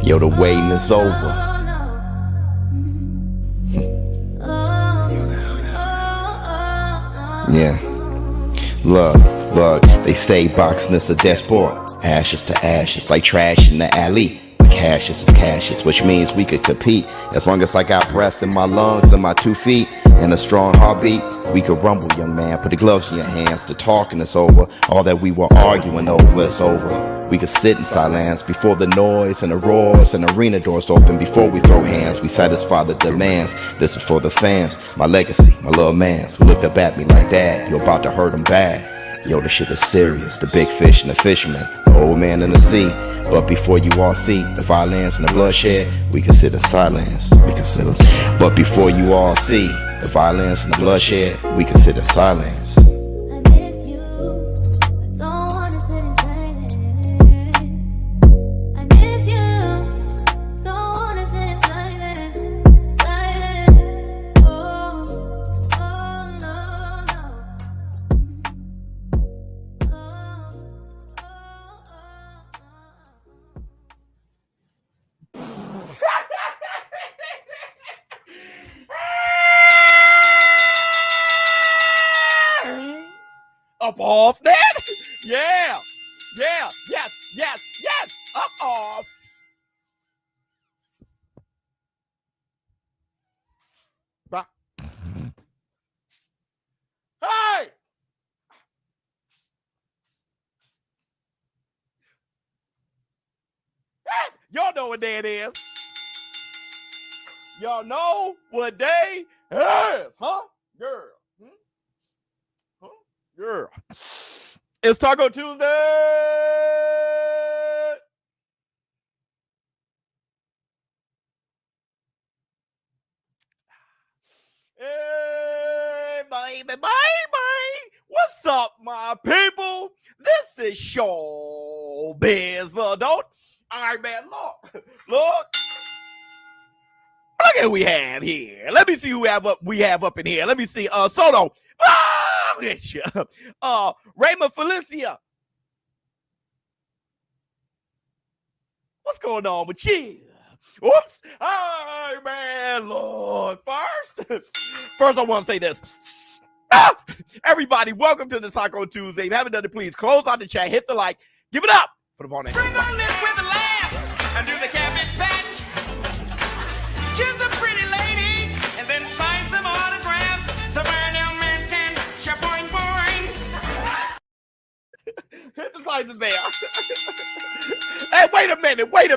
Yo, the waiting is over. Yeah. Look, they say boxing is a death sport. Ashes to ashes, like trash in the alley. But cashes is cashes, which means we could compete. As long as I got breath in my lungs and my 2 feet and a strong heartbeat, we could rumble, young man. Put the gloves in your hands. The talking is over. All that we were arguing over is over. We could sit in silence before the noise and the roars and arena doors open. Before we throw hands, we satisfy the demands. This is for the fans, my legacy, my little mans who looked up at me like that. You're about to hurt them bad. Yo, this shit is serious. The big fish and the fisherman, the old man in the sea. But before you all see the violence and the bloodshed, we consider silence. But before you all see the violence and the bloodshed, we consider silence. Up off that? Yeah. Yes. Up off. Hey! Y'all know what day it is. Y'all know what day it is, huh? Girl. Girl. It's Taco Tuesday. Hey, baby. What's up, my people? This is Showbizz The Advice. All right, man. Look at who we have here. Let me see who we have up in here. Let me see. Soto. Raymond Felicia. What's going on with you? Whoops. Hey, man, Lord. First I want to say this. Everybody, welcome to the Taco Tuesday. If you haven't done it, please close out the chat, hit the like, give it up for the morning. Bring on this with the lamb and do the cabbage patch. She's a pretty lady, and then sign some autographs. The burn man can boing boing. Hit the Tyson bell. Hey, wait a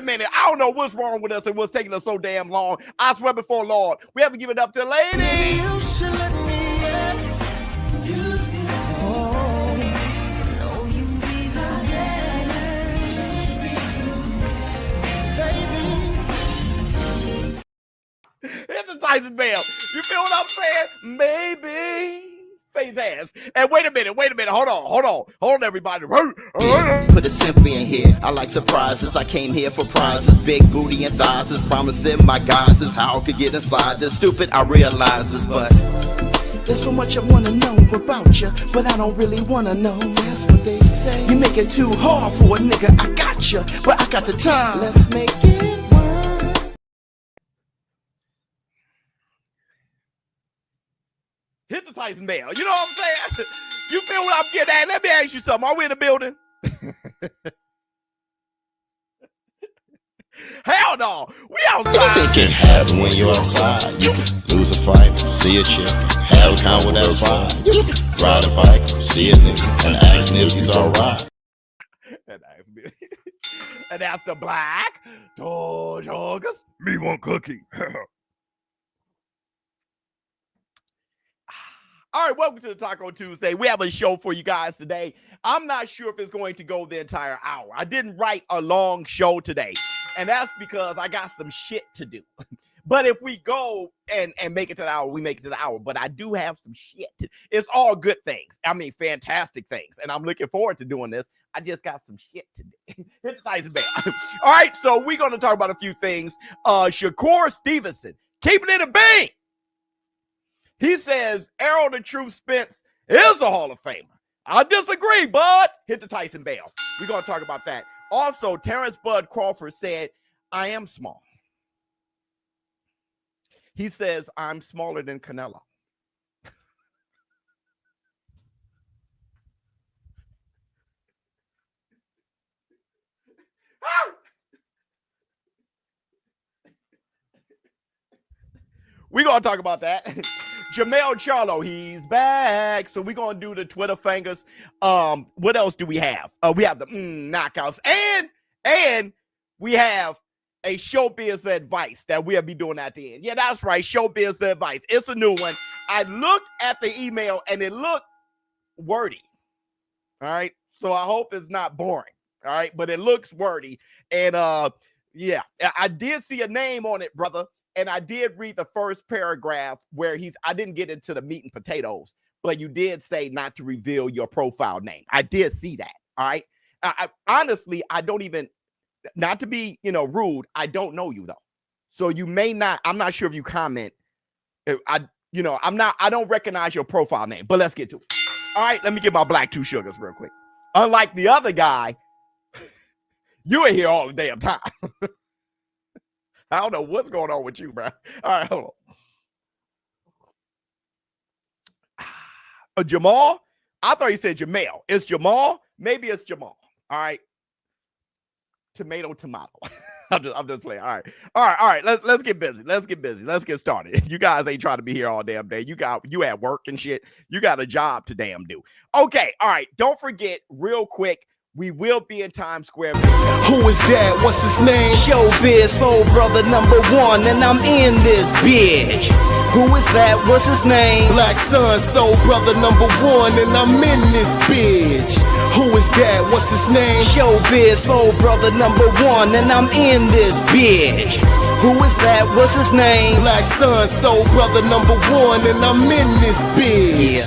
minute. I don't know what's wrong with us and what's taking us so damn long. I swear before Lord, we haven't given up to the lady. You should let me in. You deserve. No, you deserve better. Hit the Tyson bell. You feel what I'm saying? Maybe. Face ass. And wait a minute. Hold on, everybody. Put it simply in here. I like surprises. I came here for prizes. Big booty and thighs is promising my guys is how I could get inside this. Stupid, I realize this, but there's so much I wanna know about you, but I don't really wanna know. That's what they say. You make it too hard for a nigga. I got you, but I got the time. Let's make it work. Hit the Tyson bell. You know what I'm saying? You feel what I'm getting at? Let me ask you something. Are we in the building? Hell no. We outside. It can happen when you're outside. You can lose a fight, see a chick, have a con with that vibe. You can ride a bike, see a nigga, and ask him if he's alright. And that's the Black August. Me one cookie. All right, welcome to the Taco Tuesday. We have a show for you guys today. I'm not sure if it's going to go the entire hour. I didn't write a long show today, and that's because I got some shit to do. But if we go and make it to the hour, we make it to the hour. But I do have some shit. It's all good things. I mean, fantastic things. And I'm looking forward to doing this. I just got some shit to do. Hit the Tyson bell. All right, so we're going to talk about a few things. Shakur Stevenson, keeping it a bean. He says Errol the Truth Spence is a Hall of Famer. I disagree, bud. Hit the Tyson bell. We're going to talk about that. Also, Terence Bud Crawford said, I am small. He says I'm smaller than Canelo. We're going to talk about that. Jermell Charlo, he's back. So we're going to do the Twitter fingers. What else do we have? We have the knockouts. And we have a Showbizz The Advice that we'll be doing at the end. Yeah, that's right. Showbizz The Advice. It's a new one. I looked at the email and it looked wordy. All right. So I hope it's not boring. All right. But it looks wordy. And yeah, I did see a name on it, brother. And I did read the first paragraph where I didn't get into the meat and potatoes, but you did say not to reveal your profile name. I did see that. All right. I honestly, I don't even, not to be, rude. I don't know you though. So you may not, I'm not sure if you comment. I don't recognize your profile name, but let's get to it. All right. Let me get my black 2 sugars real quick. Unlike the other guy, you ain't here all the damn time. I don't know what's going on with you, bro. All right, hold on. Jermall? I thought he said Jermell. It's Jermall? Maybe it's Jermall. All right. Tomato. I'm just playing. All right. Let's get busy. Let's get started. You guys ain't trying to be here all damn day. You at work and shit. You got a job to damn do. Okay. All right. Don't forget, real quick, we will be in Times Square. Who is that? What's his name? Showbiz, soul brother #1, and I'm in this bitch. Who is that? What's his name? Black son, soul brother #1, and I'm in this bitch. Who is that? What's his name? Showbiz, soul brother #1, and I'm in this bitch. Who is that? What's his name? Black son, soul brother #1, and I'm in this bitch. Yeah.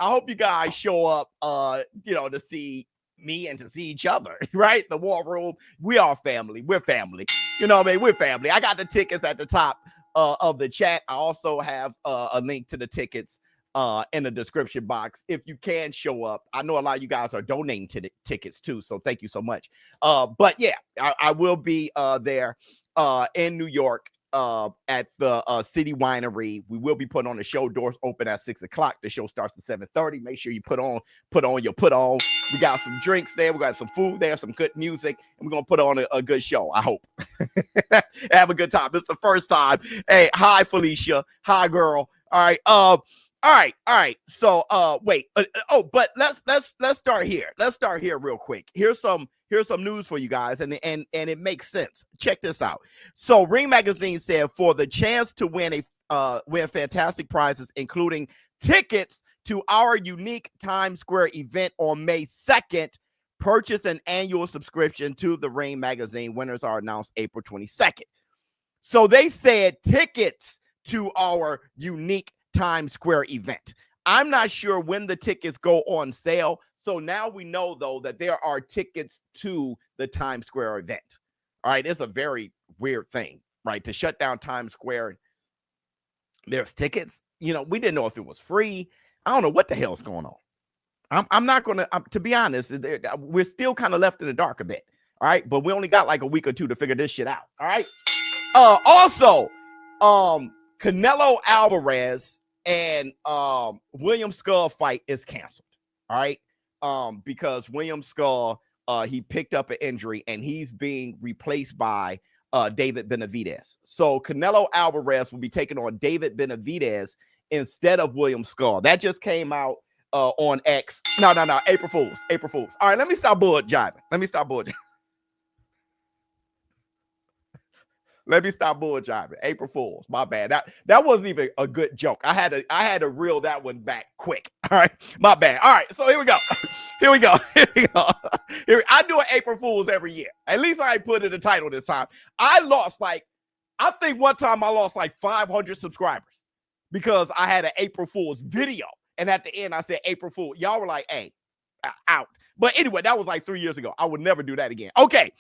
I hope you guys show up, to see me and to see each other, right? The war room. We are family. We're family. You know what I mean? We're family. I got the tickets at the top of the chat. I also have a link to the tickets in the description box if you can show up. I know a lot of you guys are donating to the tickets too, so thank you so much. But yeah, I will be there in New York at the City Winery. We will be putting on the show. Doors open at 6 o'clock. The show starts at 7:30. Make sure you put on your put on. We got some drinks there. We got some food there, some good music, and we're gonna put on a good show. I hope. Have a good time. It's the first time. Hey, hi Felicia. Hi girl. All right. All right. So wait. But let's start here. Let's start here real quick. Here's some news for you guys, and it makes sense. Check this out. So Ring Magazine said for the chance to win fantastic prizes, including tickets to our unique Times Square event on May 2nd, purchase an annual subscription to the Ring Magazine. Winners are announced April 22nd. So they said tickets to our unique Times Square event. I'm not sure when the tickets go on sale. So now we know, though, that there are tickets to the Times Square event. All right. It's a very weird thing, right? To shut down Times Square. There's tickets. We didn't know if it was free. I don't know what the hell's going on. I'm not going to be honest. We're still kind of left in the dark a bit. All right. But we only got like a week or two to figure this shit out. All right. Also, Canelo Alvarez and William Skull fight is canceled. All right. Because William Skull, he picked up an injury and he's being replaced by David Benavidez. So Canelo Alvarez will be taking on David Benavidez instead of William Skull. That just came out on X. No. April Fools. All right, let me stop bull jiving. Let me stop bull jiving. April Fools. My bad. That wasn't even a good joke. I had to reel that one back quick. All right. My bad. All right. So here we go. I do an April Fools every year. At least I put in the title this time. I think one time I lost like 500 subscribers because I had an April Fools video. And at the end I said April Fool. Y'all were like, hey, out. But anyway, that was like 3 years ago. I would never do that again. Okay.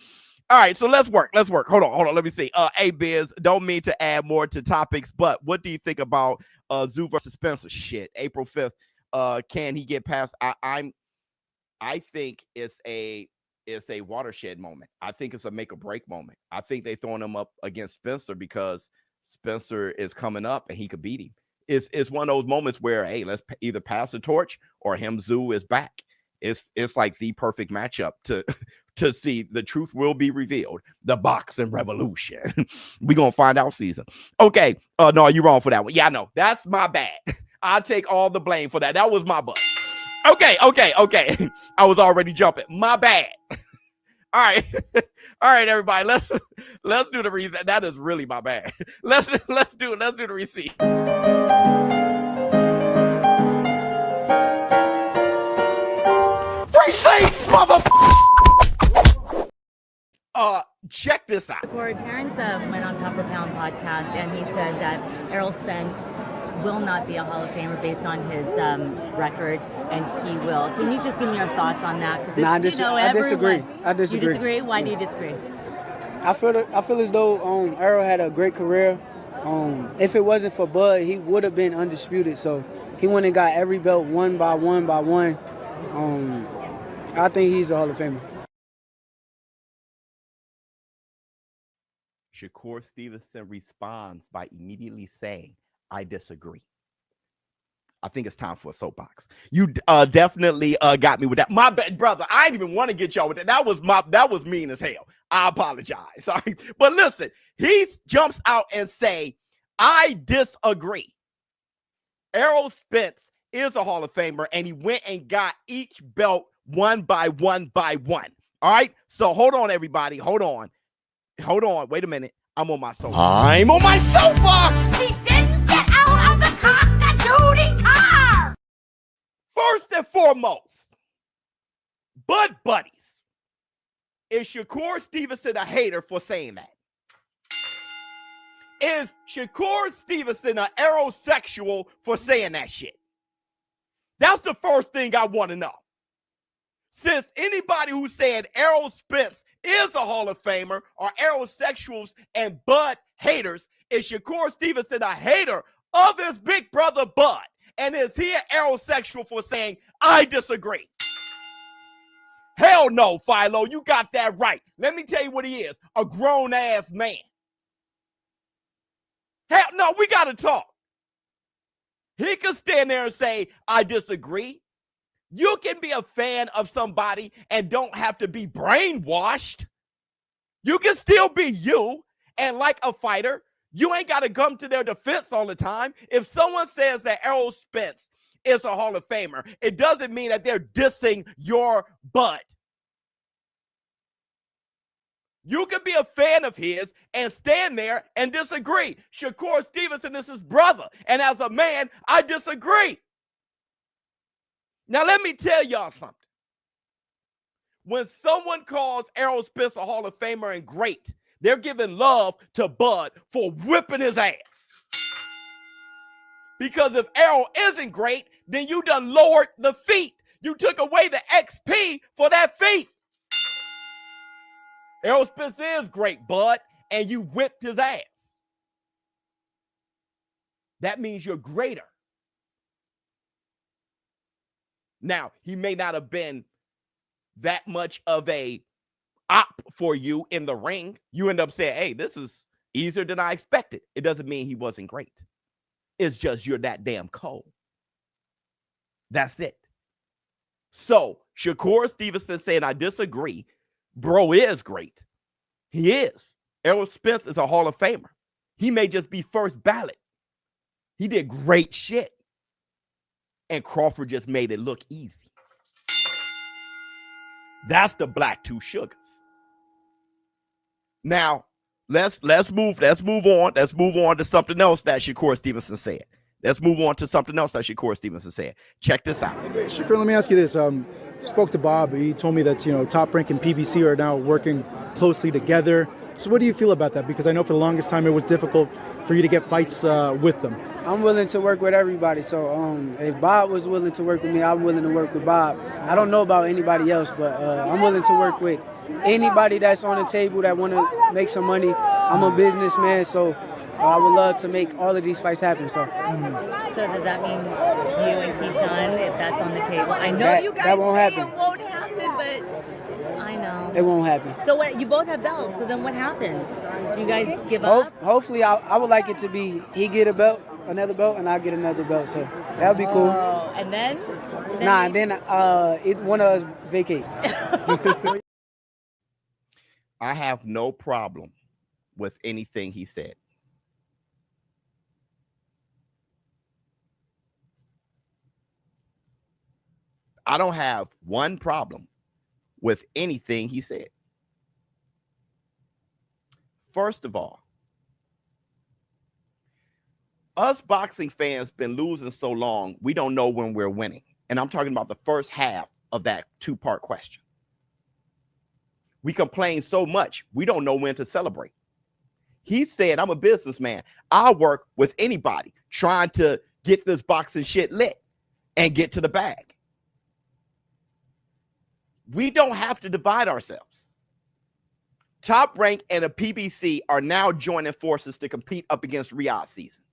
All right, so let's work. Hold on. Let me see. Hey, Bizz, don't mean to add more to topics, but what do you think about Zoo versus Spencer? Shit, April 5th. Can he get past? I think it's it's a watershed moment. I think it's a make or break moment. I think they throwing him up against Spencer because Spencer is coming up and he could beat him. It's one of those moments where, hey, let's either pass the torch or him Zoo is back. It's like the perfect matchup to see. The truth will be revealed. The boxing revolution. We're gonna find out season. Okay. No, you're wrong for that one. Yeah, I know. That's my bad. I'll take all the blame for that. That was my butt. Okay. I was already jumping. My bad. All right. All right, everybody. Let's do the receipt. That is really my bad. Let's do the receipt. Receipts, motherfucker! Check this out. Terence went on Pound for Pound podcast and he said that Errol Spence will not be a Hall of Famer based on his record, and he will. Can you just give me your thoughts on that? No, I disagree. I disagree. You disagree? Why do you disagree? I feel as though Errol had a great career. If it wasn't for Bud, he would have been undisputed. So he went and got every belt one by one by one. I think he's a Hall of Famer. Shakur Stevenson responds by immediately saying, I disagree. I think it's time for a soapbox. You definitely got me with that. My bad, brother. I didn't even want to get y'all with that. That was mean as hell. I apologize. Sorry. But listen, he jumps out and say, I disagree. Errol Spence is a Hall of Famer, and he went and got each belt one by one by one. All right. So hold on, everybody. Hold on. Wait a minute. I'm on my soapbox. I'm on my soapbox. He didn't get out of the duty car. First and foremost, Bud Buddies. Is Shakur Stevenson a hater for saying that? Is Shakur Stevenson an aerosexual for saying that shit? That's the first thing I want to know. Since anybody who said Errol Spence is a Hall of Famer are aerosexuals and Bud haters, is Shakur Stevenson a hater of his big brother Bud? And is he an aerosexual for saying, I disagree? Hell no, Philo, you got that right. Let me tell you what he is, a grown-ass man. Hell no, we got to talk. He can stand there and say, I disagree. You can be a fan of somebody and don't have to be brainwashed. You can still be you, and like a fighter, you ain't got to come to their defense all the time. If someone says that Errol Spence is a Hall of Famer, it doesn't mean that they're dissing your butt. You can be a fan of his and stand there and disagree. Shakur Stevenson is his brother, and as a man, I disagree. Now, let me tell y'all something. When someone calls Errol Spence a Hall of Famer and great, they're giving love to Bud for whipping his ass. Because if Errol isn't great, then you done lowered the feet. You took away the XP for that feat. Errol Spence is great, Bud, and you whipped his ass. That means you're greater. Now, he may not have been that much of a op for you in the ring. You end up saying, hey, this is easier than I expected. It doesn't mean he wasn't great. It's just you're that damn cold. That's it. So, Shakur Stevenson saying, I disagree. Bro is great. He is. Errol Spence is a Hall of Famer. He may just be first ballot. He did great shit. And Crawford just made it look easy. That's the black two sugars. Now, let's move on. Let's move on to something else that Shakur Stevenson said. Let's move on to something else that Shakur Stevenson said. Check this out. Shakur, let me ask you this. Spoke to Bob. He told me that, Top Rank and PBC are now working closely together. So what do you feel about that? Because I know for the longest time it was difficult for you to get fights with them. I'm willing to work with everybody. So if Bob was willing to work with me, I'm willing to work with Bob. I don't know about anybody else, but I'm willing to work with anybody that's on the table that want to make some money. I'm a businessman, so I would love to make all of these fights happen. So does that mean you and Keyshawn, if that's on the table? I know you guys that won't happen. It won't happen, but I know. it won't happen. So what? You both have belts. So then what happens? Do you guys give up? Hopefully, I would like it to be he get a belt, another belt, and I get another belt. So that would be cool. Oh, and then? One of us vacate. I have no problem with anything he said. I don't have one problem with anything he said. First of all, us boxing fans been losing so long, we don't know when we're winning. And I'm talking about the first half of that two-part question. We complain so much, we don't know when to celebrate. He said, I'm a businessman. I work with anybody trying to get this boxing shit lit and get to the bag. We don't have to divide ourselves. Top Rank and a PBC are now joining forces to compete up against Riyadh season.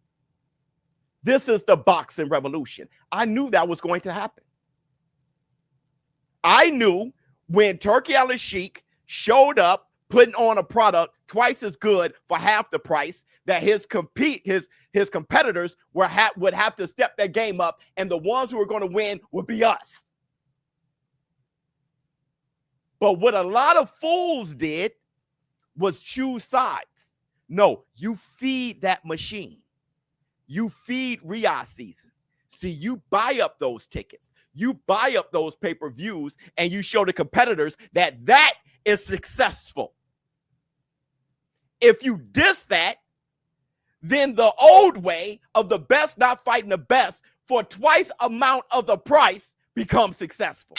This is the boxing revolution. I knew that was going to happen. I knew when Turkey Al-Sheikh showed up putting on a product twice as good for half the price that his competitors would have to step their game up, and the ones who were going to win would be us. But what a lot of fools did was choose sides. No, you feed that machine. You feed Riyadh season. See, you buy up those tickets. You buy up those pay-per-views, and you show the competitors that that is successful. If you diss that, then the old way of the best not fighting the best for twice amount of the price becomes successful.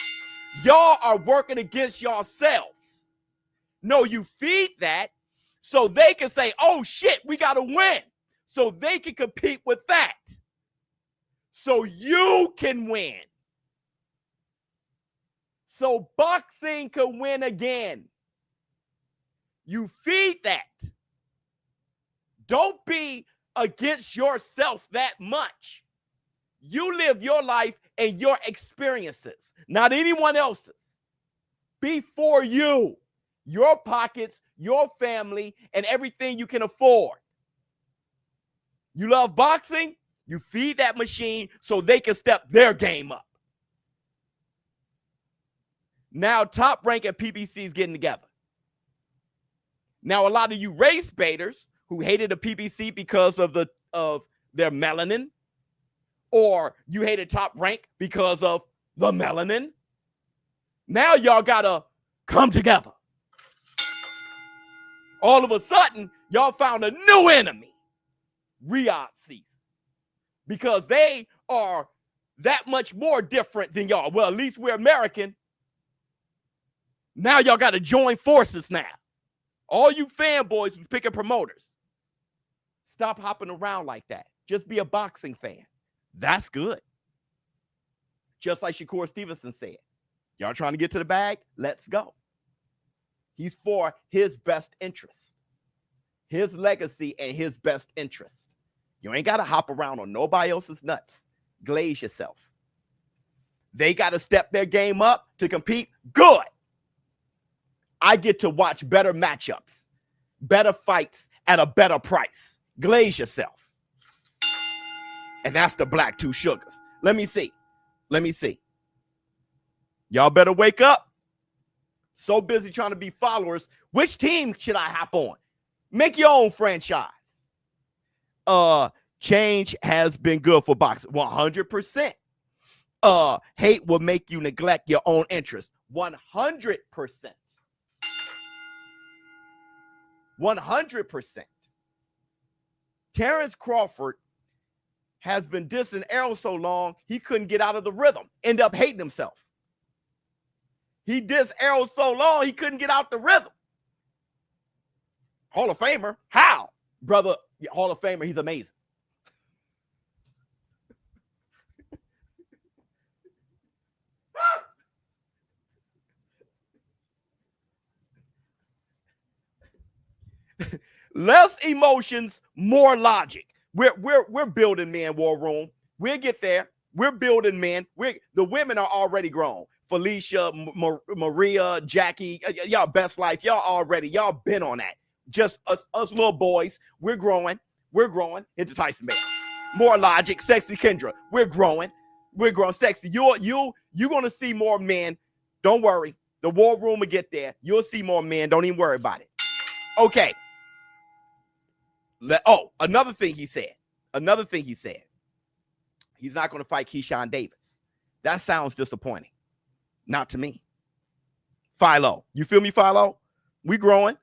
Y'all are working against yourselves. No, you feed that so they can say, oh shit, we got to win. So they can compete with that. So you can win. So boxing can win again. You feed that. Don't be against yourself that much. You live your life and your experiences, not anyone else's. Be for you, your pockets, your family, and everything you can afford. You love boxing, you feed that machine so they can step their game up. Now Top Rank and PBC is getting together. Now a lot of you race baiters who hated the PBC because of their melanin, or you hated Top Rank because of the melanin, now y'all gotta come together. All of a sudden, y'all found a new enemy, Riyadh season, because they are that much more different than y'all. Well, at least we're American. Now y'all got to join forces now. All you fanboys who's picking promoters, stop hopping around like that. Just be a boxing fan. That's good. Just like Shakur Stevenson said, y'all trying to get to the bag? Let's go. He's for his best interest, his legacy, and his best interest. You ain't got to hop around on nobody else's nuts. Glaze yourself. They got to step their game up to compete. Good. I get to watch better matchups, better fights at a better price. Glaze yourself. And that's the Black Two Sugars. Let me see. Y'all better wake up. So busy trying to be followers. Which team should I hop on? Make your own franchise. Change has been good for boxing. 100%. Hate will make you neglect your own interests. 100%. 100%. Terence Crawford has been dissing Errol so long, he couldn't get out of the rhythm. End up hating himself. He dissed Errol so long, he couldn't get out the rhythm. Hall of Famer. How? Brother, Hall of Famer, he's amazing. Less emotions, more logic. We're building men, War Room. We'll get there. We're building men. The women are already grown. Felicia, Maria, Jackie, y'all best life. Y'all been on that. Just us little boys. We're growing. Into Tyson Bale. More Logic, Sexy Kendra. We're growing. Sexy. You're gonna see more men. Don't worry. The war room will get there. You'll see more men. Don't even worry about it. Okay. Another thing he said. He's not going to fight Keyshawn Davis. That sounds disappointing. Not to me. Philo. You feel me, Philo? We growing.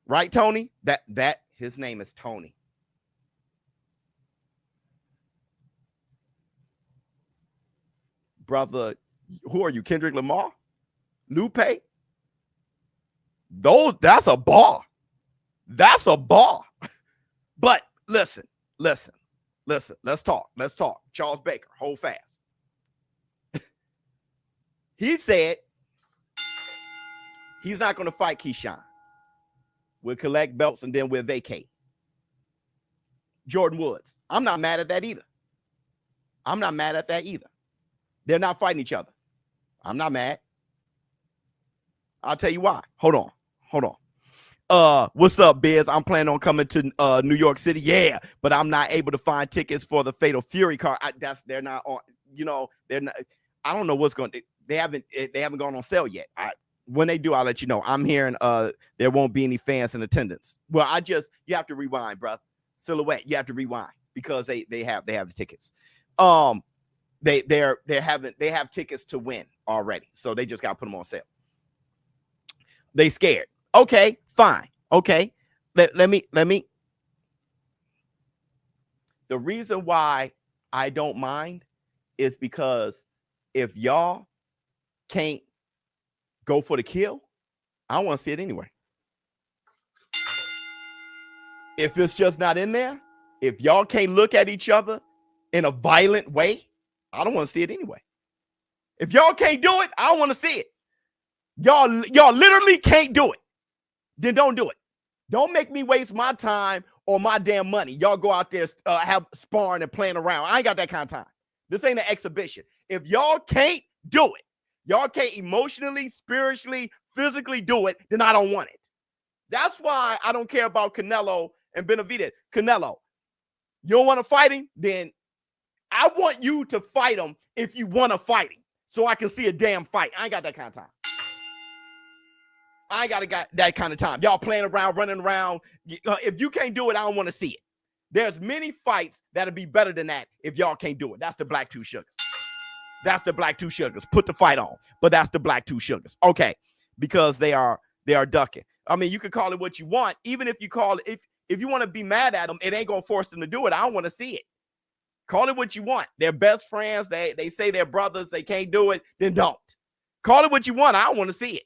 Right, Tony? That his name is Tony. Brother, who are you? Kendrick Lamar? Lupe? That's a bar. But listen. Let's talk. Charles Baker, hold fast. He said he's not going to fight Keyshawn. We'll collect belts and then we'll vacate. Jordan Woods. I'm not mad at that either. They're not fighting each other. I'm not mad. I'll tell you why. Hold on. What's up, Bizz? I'm planning on coming to New York City. Yeah, but I'm not able to find tickets for the Fatal Fury card. They're not on. They're not. I don't know what's going to. They haven't gone on sale yet. When they do, I'll let you know. I'm hearing there won't be any fans in attendance. Well, you have to rewind, bro. Silhouette, you have to rewind because they have the tickets. They have tickets to win already, so they just got to put them on sale. They scared. Okay, fine. Okay, let me. The reason why I don't mind is because if y'all can't go for the kill, I don't want to see it anyway. If it's just not in there, if y'all can't look at each other in a violent way, I don't want to see it anyway. If y'all can't do it, I don't want to see it. Y'all literally can't do it. Then don't do it. Don't make me waste my time or my damn money. Y'all go out there have sparring and playing around. I ain't got that kind of time. This ain't an exhibition. If y'all can't do it, y'all can't emotionally, spiritually, physically do it, then I don't want it. That's why I don't care about Canelo and Benavidez. Canelo, you don't want to fight him? Then I want you to fight him if you want to fight him so I can see a damn fight. I ain't got that kind of time. I ain't got that kind of time. Y'all playing around, running around. If you can't do it, I don't want to see it. There's many fights that'll be better than that if y'all can't do it. That's the Black Two Sugars. Put the fight on. But that's the Black Two Sugars. Okay. Because they are ducking. I mean, you can call it what you want. Even if you call it, if you want to be mad at them, it ain't going to force them to do it. I don't want to see it. Call it what you want. They're best friends. They say they're brothers. They can't do it. Then don't. Call it what you want. I don't want to see it.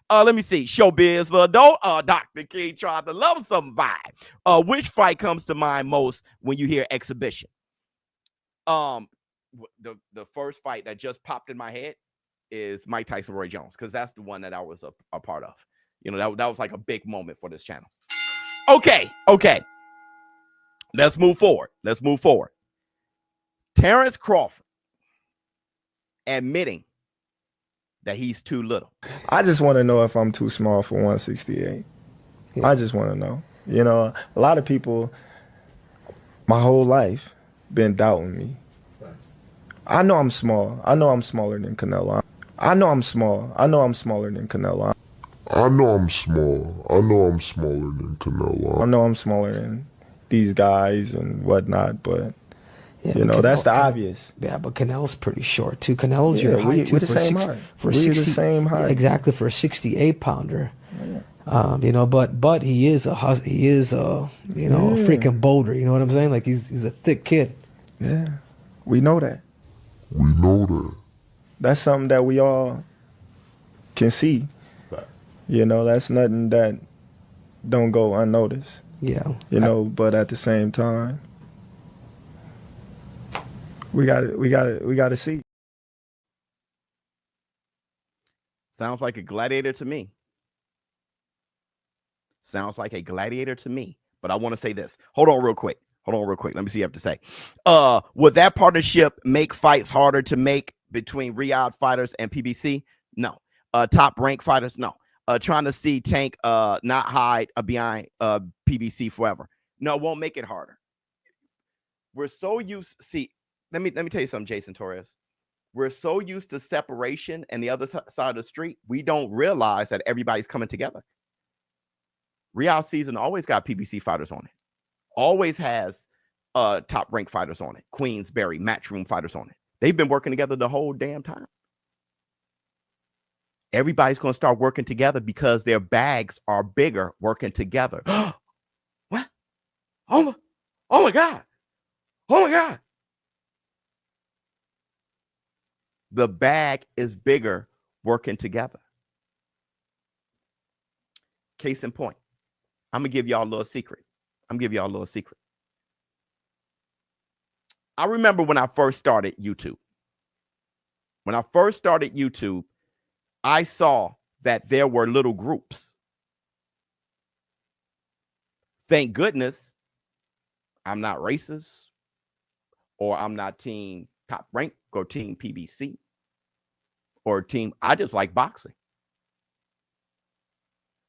Let me see. Showbizz The Adult. Dr. King tried to love some vibe. Which fight comes to mind most when you hear exhibition? The first fight that just popped in my head is Mike Tyson, Roy Jones, because that's the one that I was a part of. That was like a big moment for this channel. Okay. Let's move forward. Terence Crawford admitting that he's too little. I just want to know if I'm too small for 168. Yeah. I just want to know. A lot of people my whole life been doubting me. I know I'm small. I know I'm smaller than Canelo. I know I'm small. I know I'm smaller than Canelo. I know I'm small. I know I'm smaller than Canelo. I know I'm smaller than these guys and whatnot, but that's the obvious. Yeah, but Canelo's pretty short too. Canelo's your height too. We're the same height. For we're the same height. Yeah, exactly, for a 68 pounder. Yeah. But he is a freaking boulder. You know what I'm saying? Like he's a thick kid. Yeah, we know that. That's something that we all can see. That's nothing that don't go unnoticed. Yeah. But at the same time, we got to see. Sounds like a gladiator to me. But I want to say this. Hold on real quick. Let me see what you have to say. Would that partnership make fights harder to make between Riyadh fighters and PBC? No. Top ranked fighters? No. Trying to see Tank not hide behind PBC forever. No, it won't make it harder. We're so used. See, let me tell you something, Jason Torres. We're so used to separation and the other side of the street, we don't realize that everybody's coming together. Riyadh season always got PBC fighters on it. Always has top ranked fighters on it. Queensberry, Matchroom fighters on it. They've been working together the whole damn time. Everybody's going to start working together because their bags are bigger working together. What? Oh my God. Oh my God. The bag is bigger working together. Case in point. I'm going to give y'all a little secret. I remember when I first started YouTube. I saw that there were little groups. Thank goodness I'm not racist, or I'm not team top rank or team PBC or team. I just like boxing.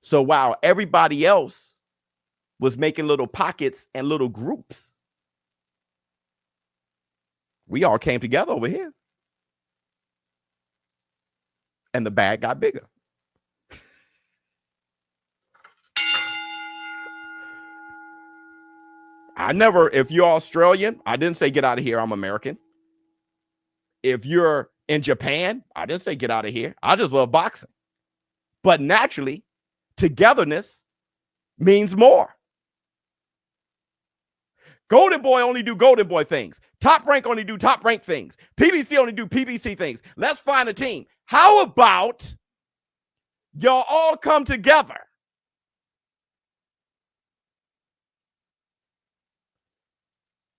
So while everybody else was making little pockets and little groups, we all came together over here. And the bag got bigger. If you're Australian, I didn't say get out of here, I'm American. If you're in Japan, I didn't say get out of here. I just love boxing. But naturally, togetherness means more. Golden Boy only do Golden Boy things. Top Rank only do Top Rank things. PBC only do PBC things. Let's find a team. How about y'all all come together?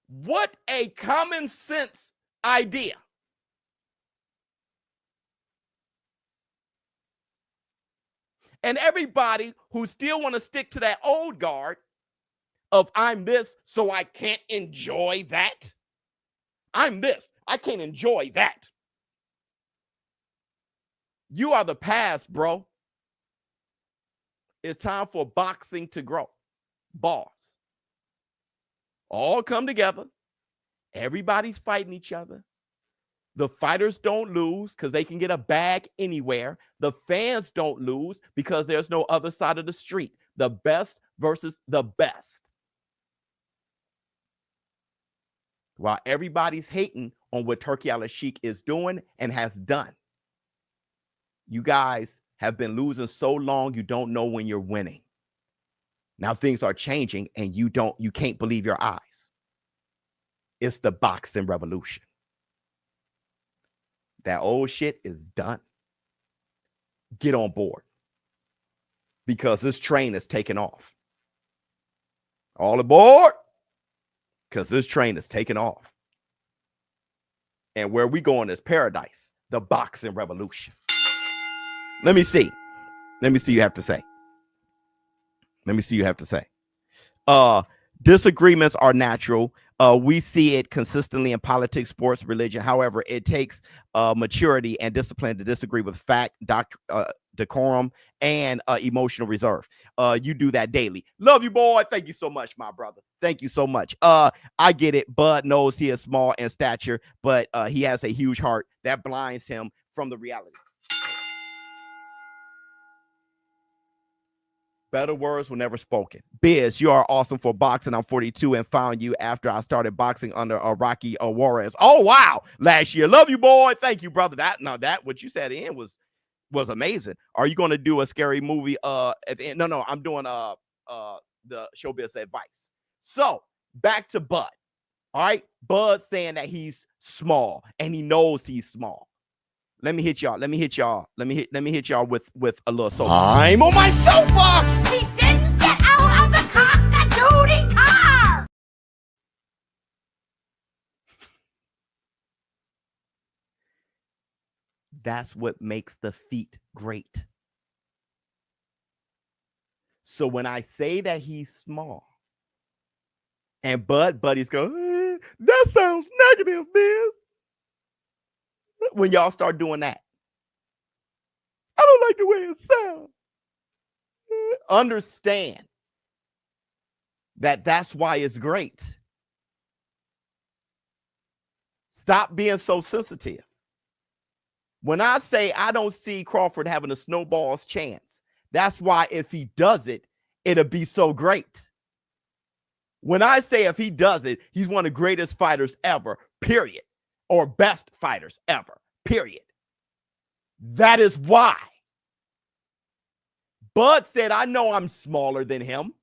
What a common sense idea. And everybody who still want to stick to that old guard of I'm this, so I can't enjoy that. I'm this, I can't enjoy that. You are the past, bro. It's time for boxing to grow. Bars. All come together. Everybody's fighting each other. The fighters don't lose because they can get a bag anywhere. The fans don't lose because there's no other side of the street. The best versus the best. While everybody's hating on what Turki Al-Sheikh is doing and has done. You guys have been losing so long, you don't know when you're winning. Now things are changing and you can't believe your eyes. It's the boxing revolution. That old shit is done. Get on board. Because this train is taking off. All aboard. Because this train is taking off. And where we going is paradise. The boxing revolution. Let me see you have to say. Disagreements are natural. We see it consistently in politics, sports, religion. However, it takes maturity and discipline to disagree with fact, decorum, and emotional reserve. You do that daily. Love you, boy. Thank you so much, my brother. Thank you so much. I get it. Bud knows he is small in stature, but he has a huge heart that blinds him from the reality. Better words were never spoken. Bizz, you are awesome for boxing. I'm 42 and found you after I started boxing under Rocky Juarez. Oh, wow. Last year. Love you, boy. Thank you, brother. That what you said in was amazing. Are you going to do a scary movie at the end? No, I'm doing the Showbizz Advice. So, back to Bud. All right? Bud saying that he's small and he knows he's small. Let me hit y'all with a little soapbox. I'm on my soapbox. He didn't get out of the cock-a-doodle car. That's what makes the feat great. So when I say that he's small, and buddies go, that sounds negative, man. when y'all start doing that. I don't like the way it sounds. Understand that that's why it's great. Stop being so sensitive. When I say I don't see Crawford having a snowball's chance, that's why if he does it, it'll be so great. When I say if he does it, he's one of the greatest fighters ever, period. Or best fighters ever, period. That is why. Bud said, I know I'm smaller than him,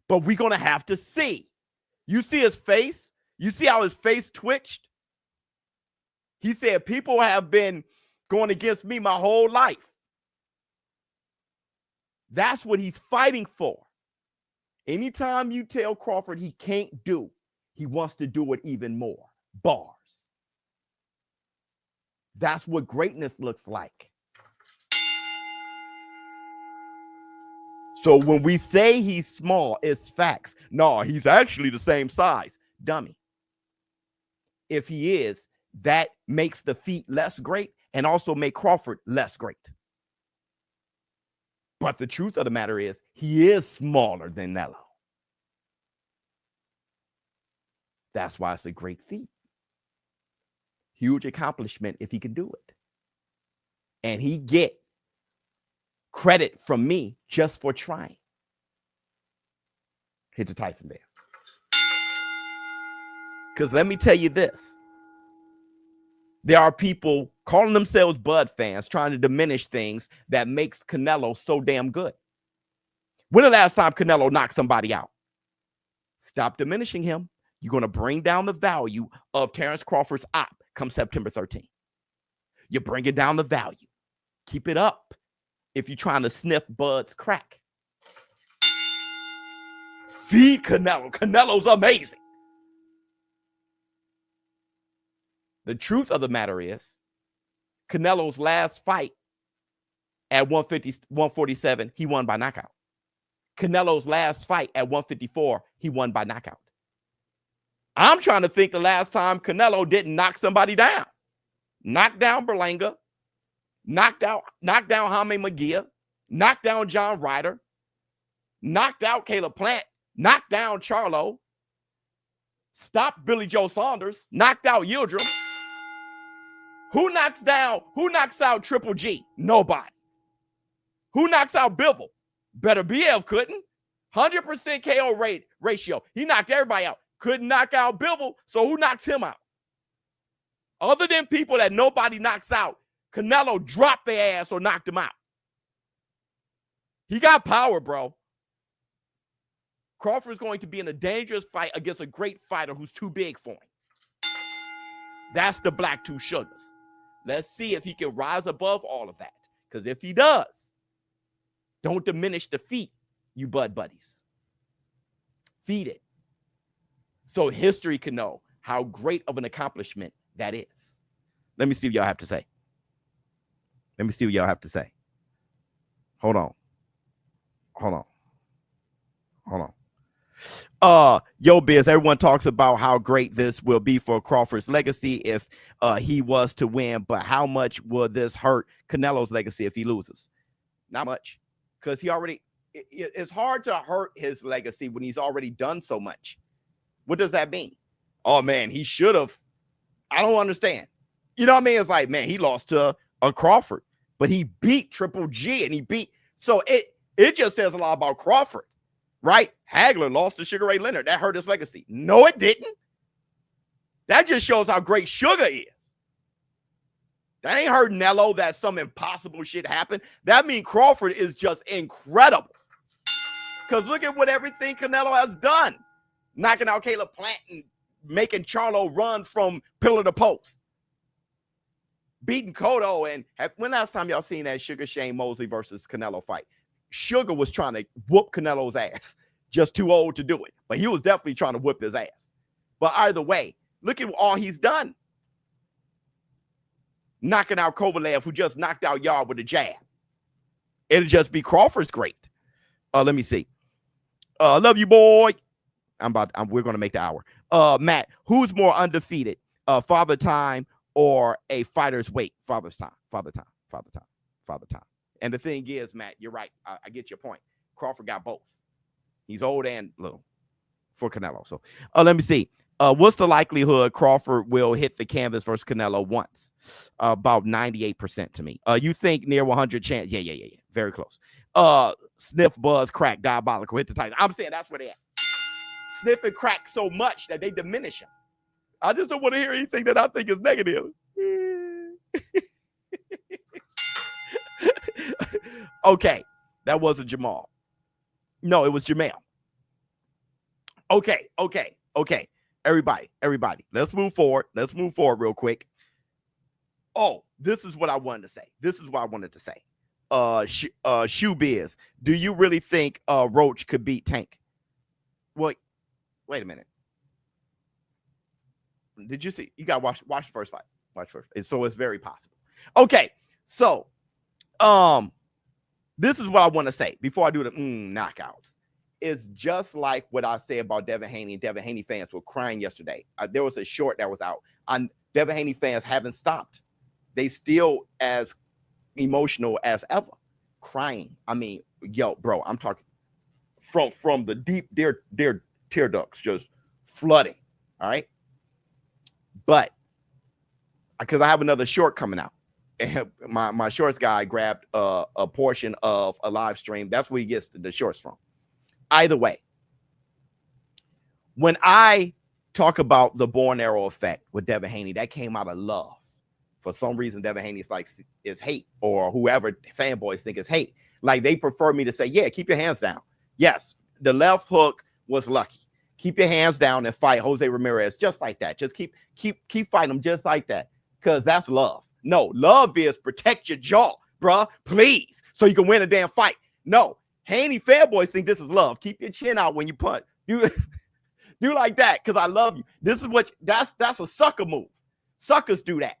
but we're going to have to see. You see his face? You see how his face twitched? He said, people have been going against me my whole life. That's what he's fighting for. Anytime you tell Crawford he can't do, he wants to do it even more. Bars. That's what greatness looks like. So when we say he's small, it's facts. No, he's actually the same size. Dummy. If he is, that makes the feat less great and also make Crawford less great. But the truth of the matter is, he is smaller than Canelo. That's why it's a great feat. Huge accomplishment if he can do it. And he get credit from me just for trying. Hit the Tyson Bear. Because let me tell you this. There are people calling themselves Bud fans trying to diminish things that makes Canelo so damn good. When the last time Canelo knocked somebody out? Stop diminishing him. You're going to bring down the value of Terence Crawford's op come September 13th. You're bringing down the value. Keep it up if you're trying to sniff Bud's crack. Feed Canelo. Canelo's amazing. The truth of the matter is, Canelo's last fight at 147, he won by knockout. Canelo's last fight at 154, he won by knockout. I'm trying to think the last time Canelo didn't knock somebody down. Knocked down Berlanga, knocked down Jaime Magia, knocked down John Ryder, knocked out Caleb Plant, knocked down Charlo, stopped Billy Joe Saunders, knocked out Yildirim. Who knocks out Triple G? Nobody. Who knocks out Bivol? Better BF couldn't. 100% KO rate ratio. He knocked everybody out. Couldn't knock out Bivol, so who knocks him out? Other than people that nobody knocks out, Canelo dropped their ass or knocked him out. He got power, bro. Crawford's going to be in a dangerous fight against a great fighter who's too big for him. That's the Black Two Sugars. Let's see if he can rise above all of that. Because if he does, don't diminish the feat, you Bud buddies. Feed it. So history can know how great of an accomplishment that is. Let me see what y'all have to say. Let me see what y'all have to say. Hold on. Yo, Bizz, everyone talks about how great this will be for Crawford's legacy if he was to win, but how much will this hurt Canelo's legacy if he loses? Not much, because it's hard to hurt his legacy when he's already done so much. What does that mean? Oh, man, he should have. I don't understand. You know what I mean? It's like, man, he lost to a Crawford, but he beat Triple G and he beat. So it just says a lot about Crawford, right? Hagler lost to Sugar Ray Leonard. That hurt his legacy. No, it didn't. That just shows how great Sugar is. That ain't hurt Nello that some impossible shit happened. That means Crawford is just incredible. Because look at what everything Canelo has done. Knocking out Caleb Plant and making Charlo run from pillar to post. Beating Cotto. And when last time y'all seen that Sugar Shane Mosley versus Canelo fight? Sugar was trying to whoop Canelo's ass. Just too old to do it. But he was definitely trying to whip his ass. But either way, look at all he's done. Knocking out Kovalev, who just knocked out Yard with a jab. It'll just be Crawford's great. Let me see. Love you, boy. We're going to make the hour. Matt, who's more undefeated? Father Time or a fighter's weight, father time. And the thing is, Matt, you're right. I get your point. Crawford got both. He's old and little for Canelo. So let me see. What's the likelihood Crawford will hit the canvas versus Canelo once? About 98% to me. You think near 100 chance? Yeah. Very close. Sniff, buzz, crack, diabolical, hit the title. I'm saying that's where they at. Sniff and crack so much that they diminish him. I just don't want to hear anything that I think is negative. Okay, that wasn't Jermall. No, it was Jermell. Okay. Everybody, let's move forward. Let's move forward real quick. Oh, this is what I wanted to say. Showbizz, do you really think Roach could beat Tank? Well, wait a minute. Did you see? You got to watch the first fight. Watch first. So it's very possible. Okay, so this is what I want to say before I do the knockouts. It's just like what I say about Devin Haney. Devin Haney fans were crying yesterday. There was a short that was out. Devin Haney fans haven't stopped. They still as emotional as ever, crying. I mean, yo, bro, I'm talking from the deep, their tear ducts just flooding. All right, but because I have another short coming out. My shorts guy grabbed a portion of a live stream. That's where he gets the shorts from. Either way, when I talk about the bow and arrow effect with Devin Haney, that came out of love. For some reason, Devin Haney is hate, or whoever fanboys think is hate. Like they prefer me to say, yeah, keep your hands down. Yes, the left hook was lucky. Keep your hands down and fight Jose Ramirez just like that. Just keep fighting him just like that, because that's love. No, love is protect your jaw, bruh, please, so you can win a damn fight. No, Haney fanboys think this is love. Keep your chin out when you punch. Do like that, because I love you. This is what that's a sucker move. Suckers do that,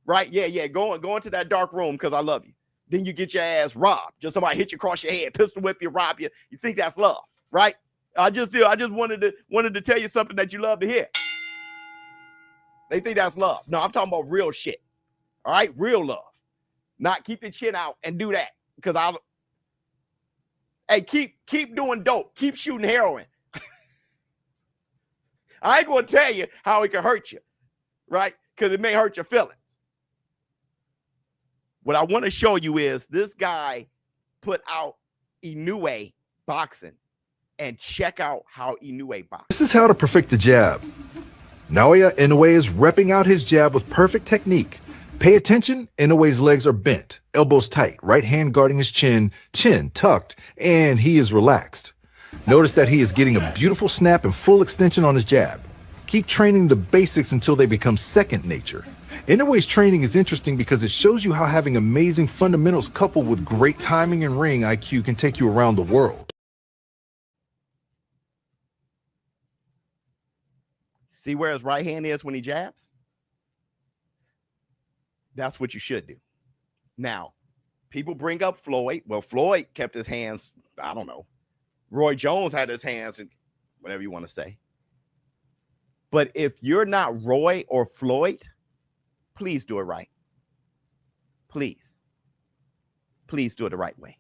right? Yeah. Go into that dark room because I love you. Then you get your ass robbed. Just somebody hit you across your head, pistol whip you, rob you. You think that's love, right? I just wanted to tell you something that you love to hear. They think that's love. No, I'm talking about real shit. All right, real love. Not keep your chin out and do that, because hey, keep doing dope. Keep shooting heroin. I ain't gonna tell you how it can hurt you, right? Because it may hurt your feelings. What I want to show you is this guy put out Inoue boxing, and check out how Inoue boxes. This is how to perfect the jab. Naoya Inoue is repping out his jab with perfect technique. Pay attention, Inoue's legs are bent, elbows tight, right hand guarding his chin tucked, and he is relaxed. Notice that he is getting a beautiful snap and full extension on his jab. Keep training the basics until they become second nature. Inoue's training is interesting because it shows you how having amazing fundamentals coupled with great timing and ring IQ can take you around the world. See where his right hand is when he jabs? That's what you should do. Now, people bring up Floyd. Well, Floyd kept his hands, I don't know. Roy Jones had his hands, and whatever you want to say. But if you're not Roy or Floyd, please do it right. Please do it the right way.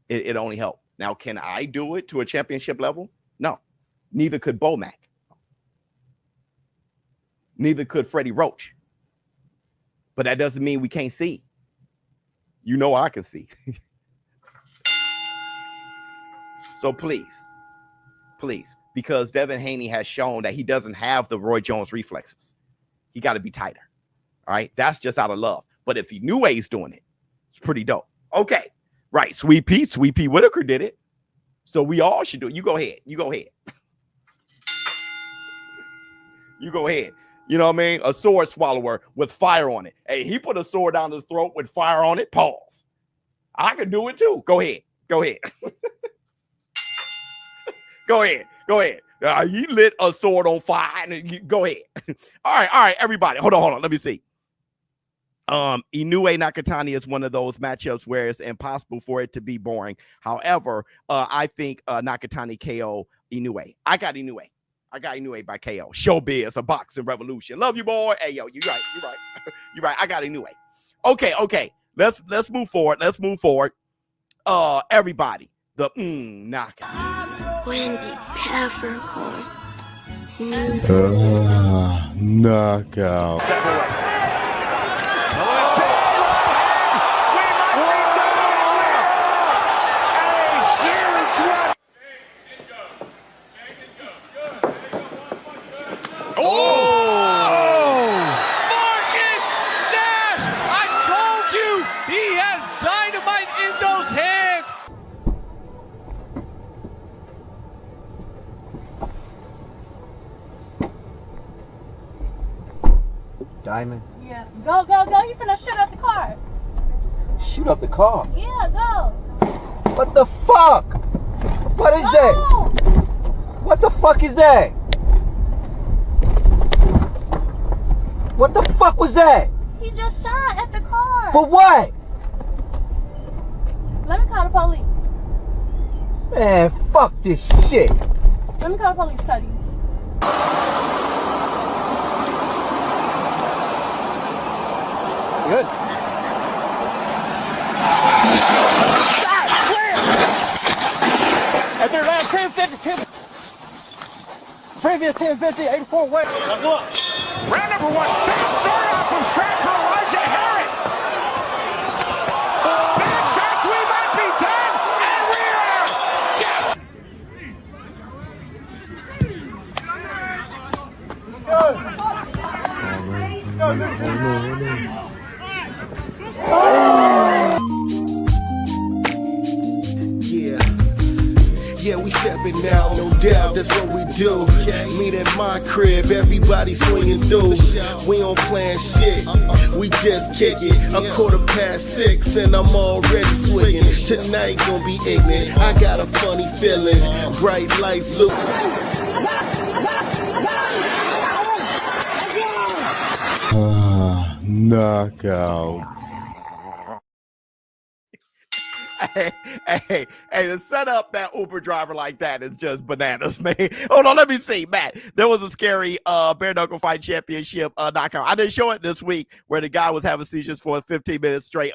It only helps. Now, can I do it to a championship level? No. Neither could Bomac. Neither could Freddie Roach. But that doesn't mean we can't see. You know I can see. So please, because Devin Haney has shown that he doesn't have the Roy Jones reflexes. He got to be tighter. All right? That's just out of love. But if Inoue's doing it, it's pretty dope. Okay. Right. Sweet Pea Whitaker did it. So we all should do it. You go ahead. You go ahead. You know what I mean? A sword swallower with fire on it. Hey, he put a sword down his throat with fire on it. Pause. I could do it too. Go ahead. Go ahead. He lit a sword on fire. And go ahead. All right, everybody. Hold on. Let me see. Inoue Nakatani is one of those matchups where it's impossible for it to be boring. However, I think Nakatani KO Inoue. I got Inoue. I got Inoue by KO. Showbiz, a boxing revolution. Love you, boy. Hey, yo, you right. You right. I got Inoue. Okay. Let's move forward. Everybody, the knockout. Wendy Peppercorn. Knockout. Step away. Diamond? Yeah. Go. You finna shoot up the car. Shoot up the car? Yeah, go. What the fuck? What is that? What the fuck is that? What the fuck was that? He just shot at the car. For what? Let me call the police. Man, fuck this shit. Let me call the police, Cuddy. Good. At their last 1050, previous 1050, 84 West. Now look. Round number 1, fast start off from scratch for Elijah Harris. Back shots, we might be done, and we are Yeah, we stepping out, no doubt, that's what we do. Meet at my crib, everybody swinging through. We don't plan shit, we just kick it. 6:15 and I'm already swinging. Tonight gonna be ignorant, I got a funny feeling. Bright lights look. Knockout. Hey, to set up that Uber driver like that is just bananas, man. Hold on, let me see, Matt. There was a scary bare knuckle fight championship knockout. I didn't show it this week where the guy was having seizures for 15 minutes straight.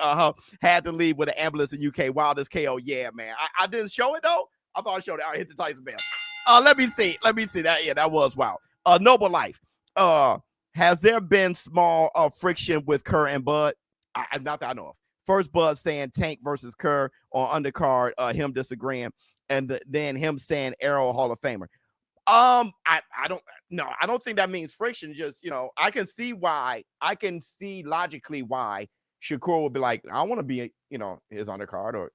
Had to leave with an ambulance in UK. Wildest KO. Yeah, man. I didn't show it though. I thought I showed it. All right, hit the Tyson bell. Let me see that. Yeah, that was wild. Noble Life. Has there been small friction with Kerr and Bud? Not that I know of. First, Bud saying Tank versus Kerr on undercard, him disagreeing, and then him saying Arrow Hall of Famer. I don't think that means friction. Just, I can see logically why Shakur would be like, I want to be, his undercard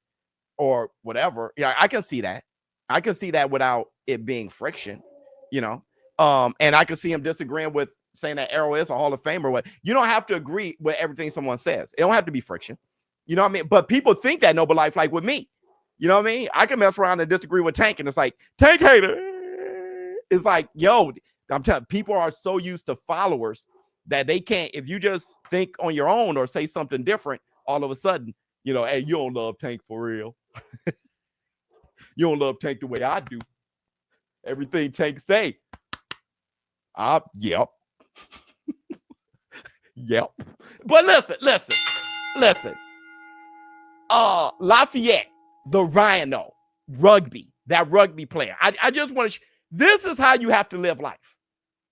or whatever. Yeah, I can see that. I can see that without it being friction, and I can see him disagreeing with saying that Arrow is a Hall of Famer. What you don't have to agree with everything someone says. It don't have to be friction. You know what I mean? But people think that Noble Life like with me. You know what I mean? I can mess around and disagree with Tank, and it's like, Tank hater. It's like, yo, I'm telling you, people are so used to followers that they can't, if you just think on your own or say something different, all of a sudden, hey, you don't love Tank for real. You don't love Tank the way I do. Everything Tank say, yep. Yep. But listen. Lafayette, the Rhino, that rugby player. I just want to, this is how you have to live life.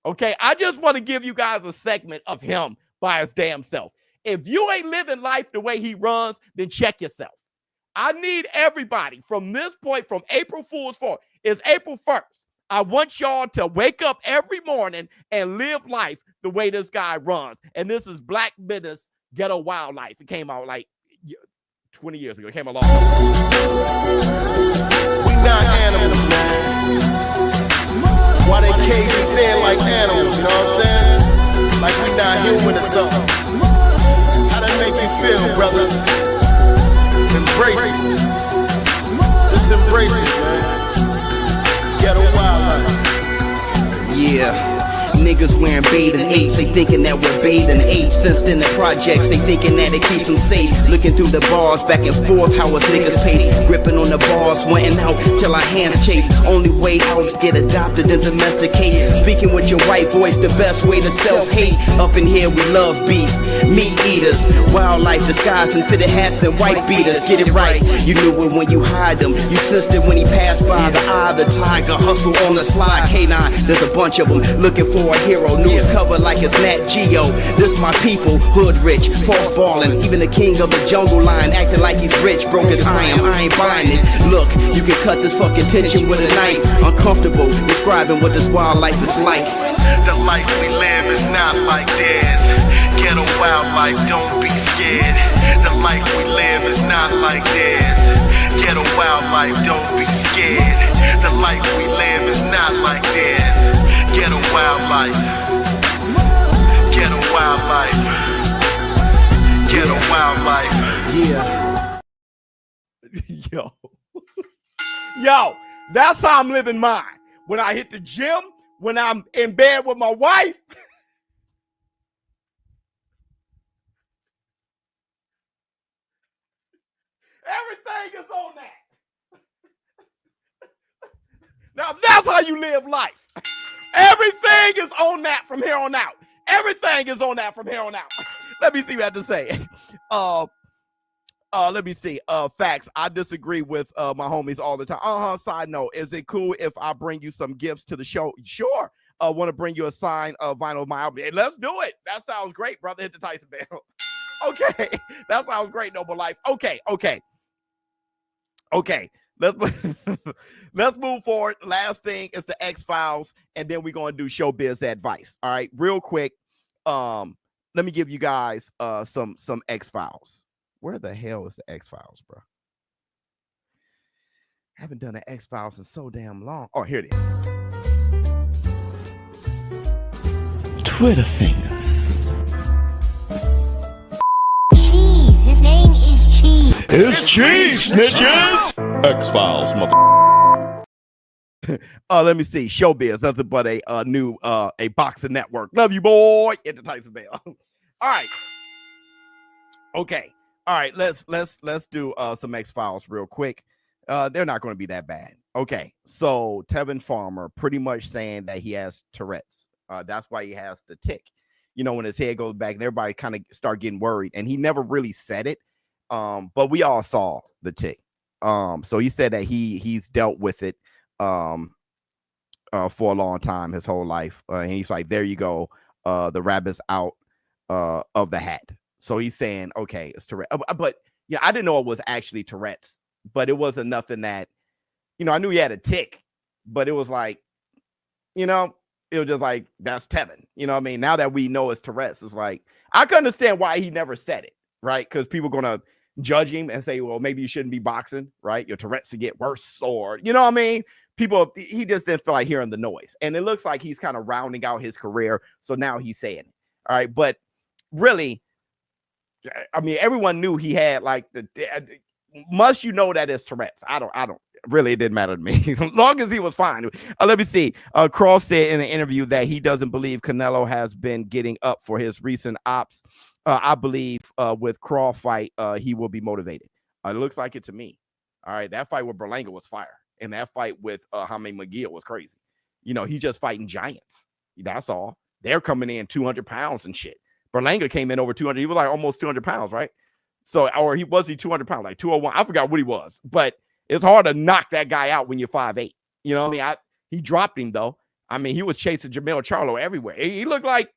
Okay. I just want to give you guys a segment of him by his damn self. If you ain't living life the way he runs, then check yourself. I need everybody from this point, from April Fool's forward. It's April 1st. I want y'all to wake up every morning and live life the way this guy runs. And this is BlackBizzness Ghetto Wildlife. It came out like 20 years ago. It came along. We not animals, man. Why they cage us in like animals, you know what I'm saying? Like we not human or something. How that make you feel, brother? Embrace it. Just embrace it, man. Ghetto Wildlife. Yeah. niggas wearing bathing apes. They thinking that we're bathing apes. Since in the projects, they thinking that it keeps them safe. Looking through the bars, back and forth, how us niggas pace. Gripping on the bars, wanting out till our hands chafe. Only way outs get adopted and domesticated. Speaking with your white voice, the best way to self-hate. Up in here, we love beef. Meat eaters, wildlife disguised in fitted hats and white beaters. Get it right, you knew it when you hide them. You sensed it when he passed by. The eye of the tiger, hustle on the slide. K9, there's a bunch of them looking for a hero. News cover like it's Nat Geo. This my people, hood rich, false ballin'. Even the king of the jungle line acting like he's rich. Broke as I am, I ain't buying it. Look, you can cut this fucking tension with a knife. Uncomfortable, describing what this wildlife is like. The life we live is not like theirs. Ghetto wildlife, don't be scared. The life we live is not like theirs. Ghetto wildlife, don't be scared. The life we live is not like theirs. Ghetto wildlife. Ghetto wildlife. Ghetto wildlife. Yeah. Yo, that's how I'm living mine. When I hit the gym, when I'm in bed with my wife. Everything is on that. Now that's how you live life. Everything is on that from here on out. Everything is on that from here on out. Let me see what I have to say. Let me see. Facts. I disagree with my homies all the time. Side note, is it cool if I bring you some gifts to the show? Sure. Want to bring you a signed vinyl of my album? Hey, let's do it. That sounds great, brother. Hit the Tyson bell. Okay. That sounds great, Noble Life. Okay. Let's move forward. Last thing is the X-Files, and then we're going to do Showbizz Advice. All right, real quick. Let me give you guys some X-Files. Where the hell is the X-Files, bro? Haven't done the X-Files in so damn long. Oh, here it is. Twitter fingers. Cheese. His name is Cheese. It's cheese, snitches. X-Files, mother. Let me see. Showbiz, nothing but a new a boxing network. Love you, boy. Hit the Tyson bell. All right. Okay. All right. Let's do some X-Files real quick. They're not going to be that bad. Okay. So Tevin Farmer pretty much saying that he has Tourette's. That's why he has the tick. You know, when his head goes back and everybody kind of start getting worried, and he never really said it. But we all saw the tick. So he said that he's dealt with it for a long time, his whole life. And he's like, there you go. The rabbit's out of the hat. So he's saying, okay, it's Tourette. But yeah, I didn't know it was actually Tourette's, but it wasn't nothing that, you know, I knew he had a tick, but it was like, you know, it was just like, that's Tevin. You know what I mean? Now that we know it's Tourette's, it's like, I can understand why he never said it, right? Because people are going to judge him and say, well, maybe you shouldn't be boxing, right? Your Tourette's to get worse, or, you know what I mean? People, he just didn't feel like hearing the noise. And it looks like he's kind of rounding out his career. So now he's saying it. All right. But really, I mean, everyone knew he had like must you know that it's Tourette's? I don't really, it didn't matter to me as long as he was fine. Let me see. Cross said in an interview that he doesn't believe Canelo has been getting up for his recent ops. I believe with Crawford fight, he will be motivated. It looks like it to me. All right. That fight with Berlanga was fire. And that fight with Jaime McGill was crazy. You know, he's just fighting giants. That's all. They're coming in 200 pounds and shit. Berlanga came in over 200. He was like almost 200 pounds, right? So, or he 200 pounds, like 201. I forgot what he was, but it's hard to knock that guy out when you're 5'8". You know what I mean? He dropped him though. I mean, he was chasing Jermell Charlo everywhere. He looked like,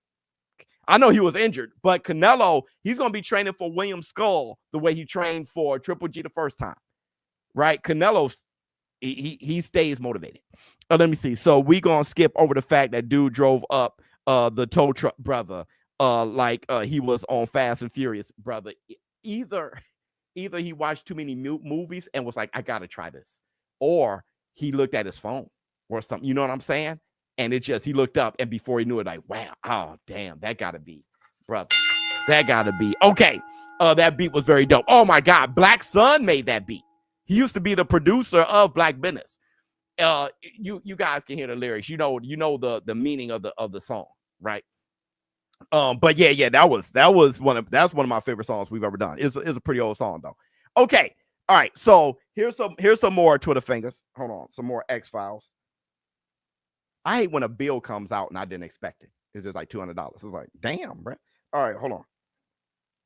I know he was injured, but Canelo, he's going to be training for William Skull the way he trained for Triple G the first time, right? Canelo, he stays motivated. Let me see. So we going to skip over the fact that dude drove up the tow truck, brother, like he was on Fast and Furious, brother. Either he watched too many movies and was like, I got to try this, or he looked at his phone or something. You know what I'm saying? And it just, he looked up and before he knew it, like, wow, oh, damn, that got to be, brother. That got to be. Okay. That beat was very dope. Oh, my God. Black Sun made that beat. He used to be the producer of BlackBizzness. You guys can hear the lyrics. You know the meaning of the song. right? But yeah, that's one of my favorite songs we've ever done. It's a pretty old song though. Okay, all right. So here's some more Twitter fingers. Hold on, some more X-Files. I hate when a bill comes out and I didn't expect it. It's just like $200. It's like, damn, bro. All right, hold on.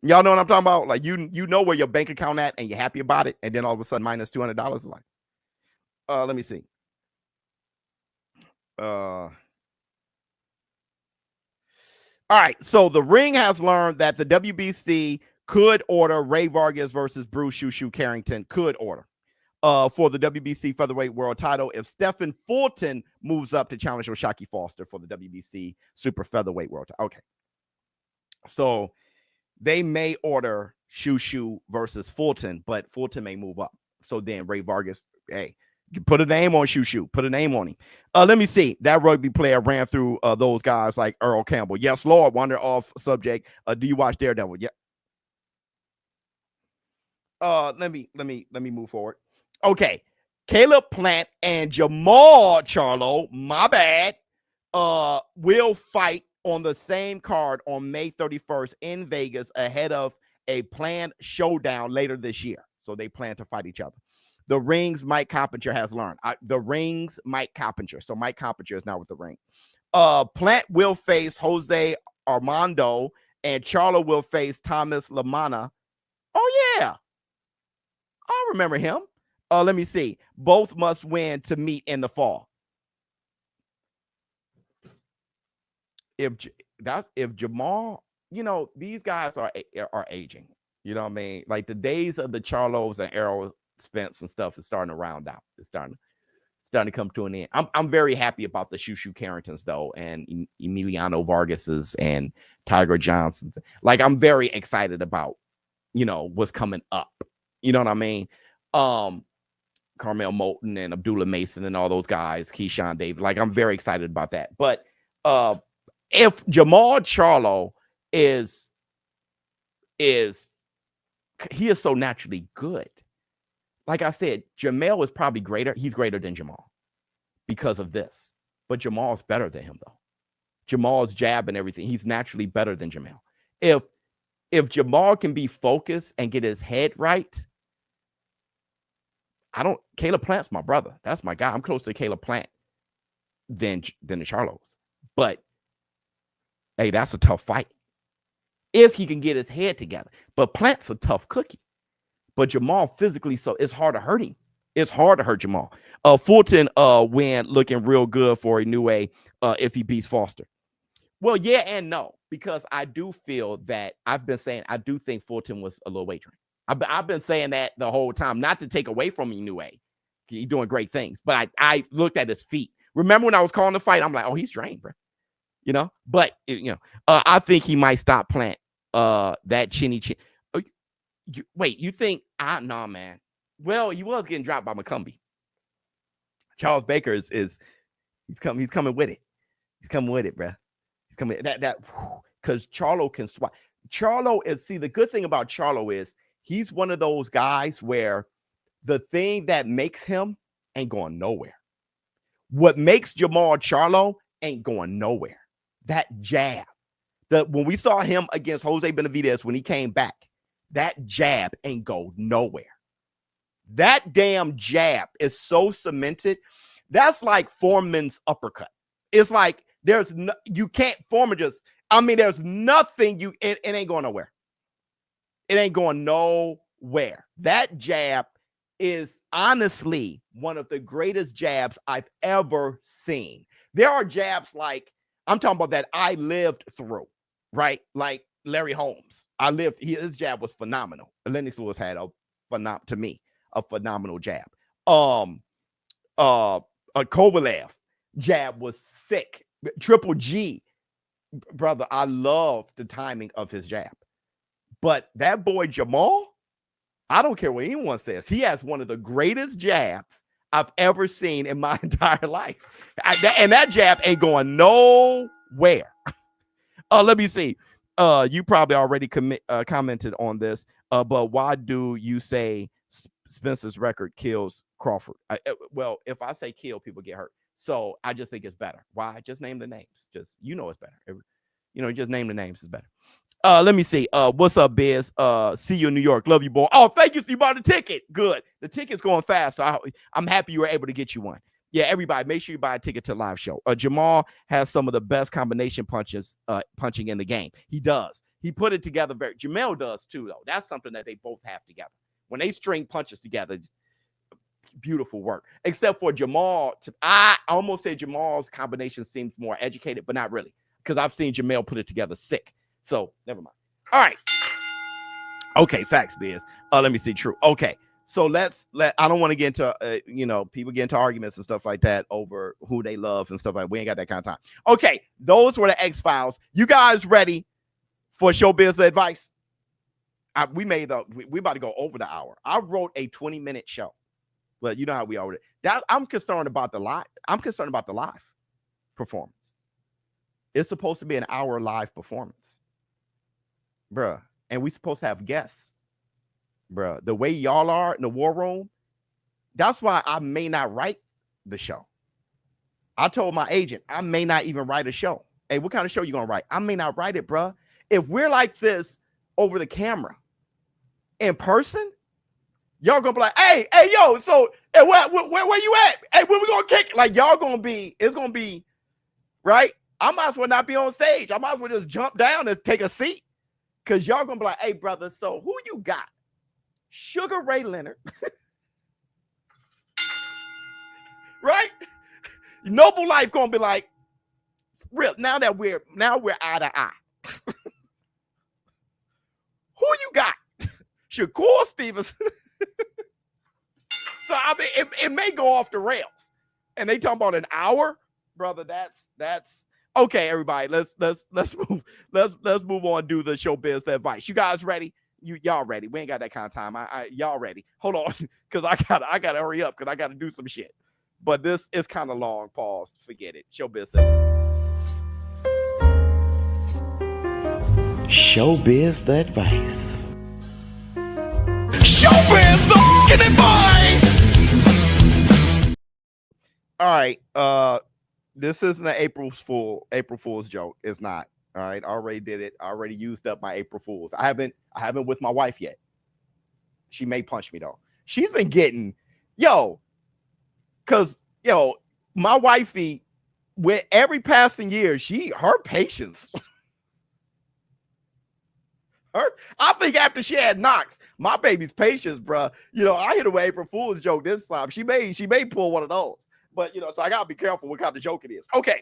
Y'all know what I'm talking about? Like you know where your bank account at and you're happy about it, and then all of a sudden minus $200 is like, let me see. All right, so the Ring has learned that the WBC could order Ray Vargas versus Bruce Shushu Carrington, could order for the WBC featherweight world title if Stephen Fulton moves up to challenge Oshaki Foster for the WBC super featherweight world title. Okay, so they may order Shushu versus Fulton, but Fulton may move up. So then Ray Vargas, hey, you put a name on Shushu, put a name on him. Let me see. That rugby player ran through those guys like Earl Campbell. Yes, Lord. Wander off subject. Do you watch Daredevil? Yeah. Let me move forward. Okay. Caleb Plant and Jermall Charlo, my bad, will fight on the same card on May 31st in Vegas ahead of a planned showdown later this year. So they plan to fight each other. The Ring's Mike Coppinger has learned. The Ring's Mike Coppinger. So Mike Coppinger is now with the Ring. Plant will face Jose Armando, and Charlo will face Thomas Lamana. Oh, yeah. I remember him. Let me see. Both must win to meet in the fall. If Jermall, these guys are aging. You know what I mean? Like the days of the Charlos and Errol Spence and stuff is starting to round out. It's starting to come to an end. I'm very happy about the Shushu Carringtons though, and Emiliano Vargas's and Tiger Johnson's. Like I'm very excited about, what's coming up. You know what I mean? Carmel Moulton and Abdullah Mason and all those guys, Keyshawn David. Like I'm very excited about that. But if Jermall Charlo is he is so naturally good. Like I said, Jermell is probably greater. He's greater than Jermall because of this. But Jermall's better than him, though. Jermall's jab and everything, he's naturally better than Jermell. If Jermall can be focused and get his head right, Caleb Plant's my brother. That's my guy. I'm closer to Caleb Plant than the Charlos. But, hey, that's a tough fight. If he can get his head together. But Plant's a tough cookie. But Jermall physically, so it's hard to hurt him. It's hard to hurt Jermall. Fulton win looking real good for Inoue if he beats Foster. Well, yeah and no, because I do feel that I've been saying I do think Fulton was a little weight trained. I've been saying that the whole time, not to take away from Inoue. He's doing great things, but I looked at his feet. Remember when I was calling the fight? I'm like, oh, he's trained, bro. But I think he might stop Plant. That chinny chin. Wait, you think? Nah, man. Well, he was getting dropped by McCumbie. Charles Baker is he's coming with it. He's coming with it, bro. He's coming that because Charlo can swat. Charlo is the good thing about Charlo is he's one of those guys where the thing that makes him ain't going nowhere. What makes Jermall Charlo ain't going nowhere. That jab. When we saw him against Jose Benavidez when he came back, that jab ain't go nowhere. That damn jab is so cemented. That's like Foreman's uppercut. It's like you can't Foreman there's nothing it ain't going nowhere. It ain't going nowhere. That jab is honestly one of the greatest jabs I've ever seen. There are jabs like I'm talking about that I lived through, right? Like Larry Holmes. His jab was phenomenal. Lennox Lewis had a phenomenal jab. A Kovalev jab was sick. Triple G, brother, I love the timing of his jab. But that boy Jermall, I don't care what anyone says. He has one of the greatest jabs I've ever seen in my entire life. And that jab ain't going nowhere. Let me see. You probably already commented on this, but why do you say Spence's record kills Crawford? Well, if I say kill, people get hurt. So I just think it's better. Why? Just name the names. Just, it's better. Just name the names is better. Let me see. What's up, Bizz? See you in New York. Love you, boy. Oh, thank you. You bought a ticket. Good. The ticket's going fast. So I'm happy you were able to get you one. Yeah, everybody, make sure you buy a ticket to the live show. Jermall has some of the best combination punching in the game. He does. He put it together Jermell does too, though. That's something that they both have together. When they string punches together, beautiful work. Except for Jermall. I almost say Jermall's combination seems more educated, but not really. Because I've seen Jermell put it together sick. So never mind. All right. Okay, facts, Bizz. Let me see. True. Okay. So I don't want to get into, people get into arguments and stuff like that over who they love and stuff like that. We ain't got that kind of time. Okay. Those were the X-Files. You guys ready for Showbizz The Advice? We about to go over the hour. I wrote a 20-minute show. But you know how we already, I'm concerned about the live. I'm concerned about the live performance. It's supposed to be an hour live performance. Bruh. And we supposed to have guests. Bruh, the way y'all are in the war room, that's why I may not write the show. I told my agent, I may not even write a show. Hey, what kind of show you gonna write? I may not write it, bruh. If we're like this over the camera, in person, y'all gonna be like, hey, yo, so hey, where you at? Hey, when we gonna kick it? Like, y'all gonna be, it's gonna be, right? I might as well not be on stage. I might as well just jump down and take a seat. Because y'all gonna be like, hey, brother, so who you got? Sugar Ray Leonard, right? Noble Life gonna be like, real. Now we're eye to eye. Who you got? Shakur Stevens. So I mean, it may go off the rails, and they talking about an hour, brother. That's okay. Everybody, let's move. Let's move on. Do the Showbizz The Advice. You guys ready? Y'all ready? We ain't got that kind of time. Y'all ready? Hold on, because I gotta hurry up because I gotta do some shit. But this is kind of long. Pause. Forget it. Showbizz. Showbizz The Advice. Showbizz The Advice. All right. This isn't an April Fool's joke. It's not. All right, I already did it. I already used up my April Fools. I haven't with my wife yet. She may punch me though. She's been getting, because my wifey, with every passing year, her patience. I think after she had KNOX, my baby's patience, bro. I hit her with April Fool's joke this time. She may pull one of those, but so I gotta be careful what kind of joke it is. Okay,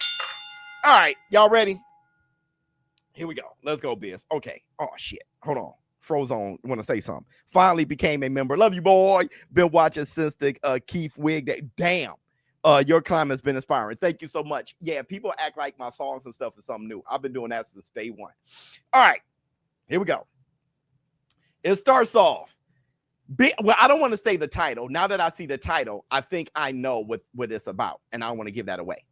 all right, y'all ready? Here we go. Let's go, Bizz. Okay. Oh, shit. Hold on. Frozone. Want to say something. Finally became a member. Love you, boy. Been watching since the Keith wig day. Damn. Your climb has been inspiring. Thank you so much. Yeah, people act like my songs and stuff is something new. I've been doing that since day one. All right. Here we go. It starts off. Well, I don't want to say the title. Now that I see the title, I think I know what it's about, and I don't want to give that away.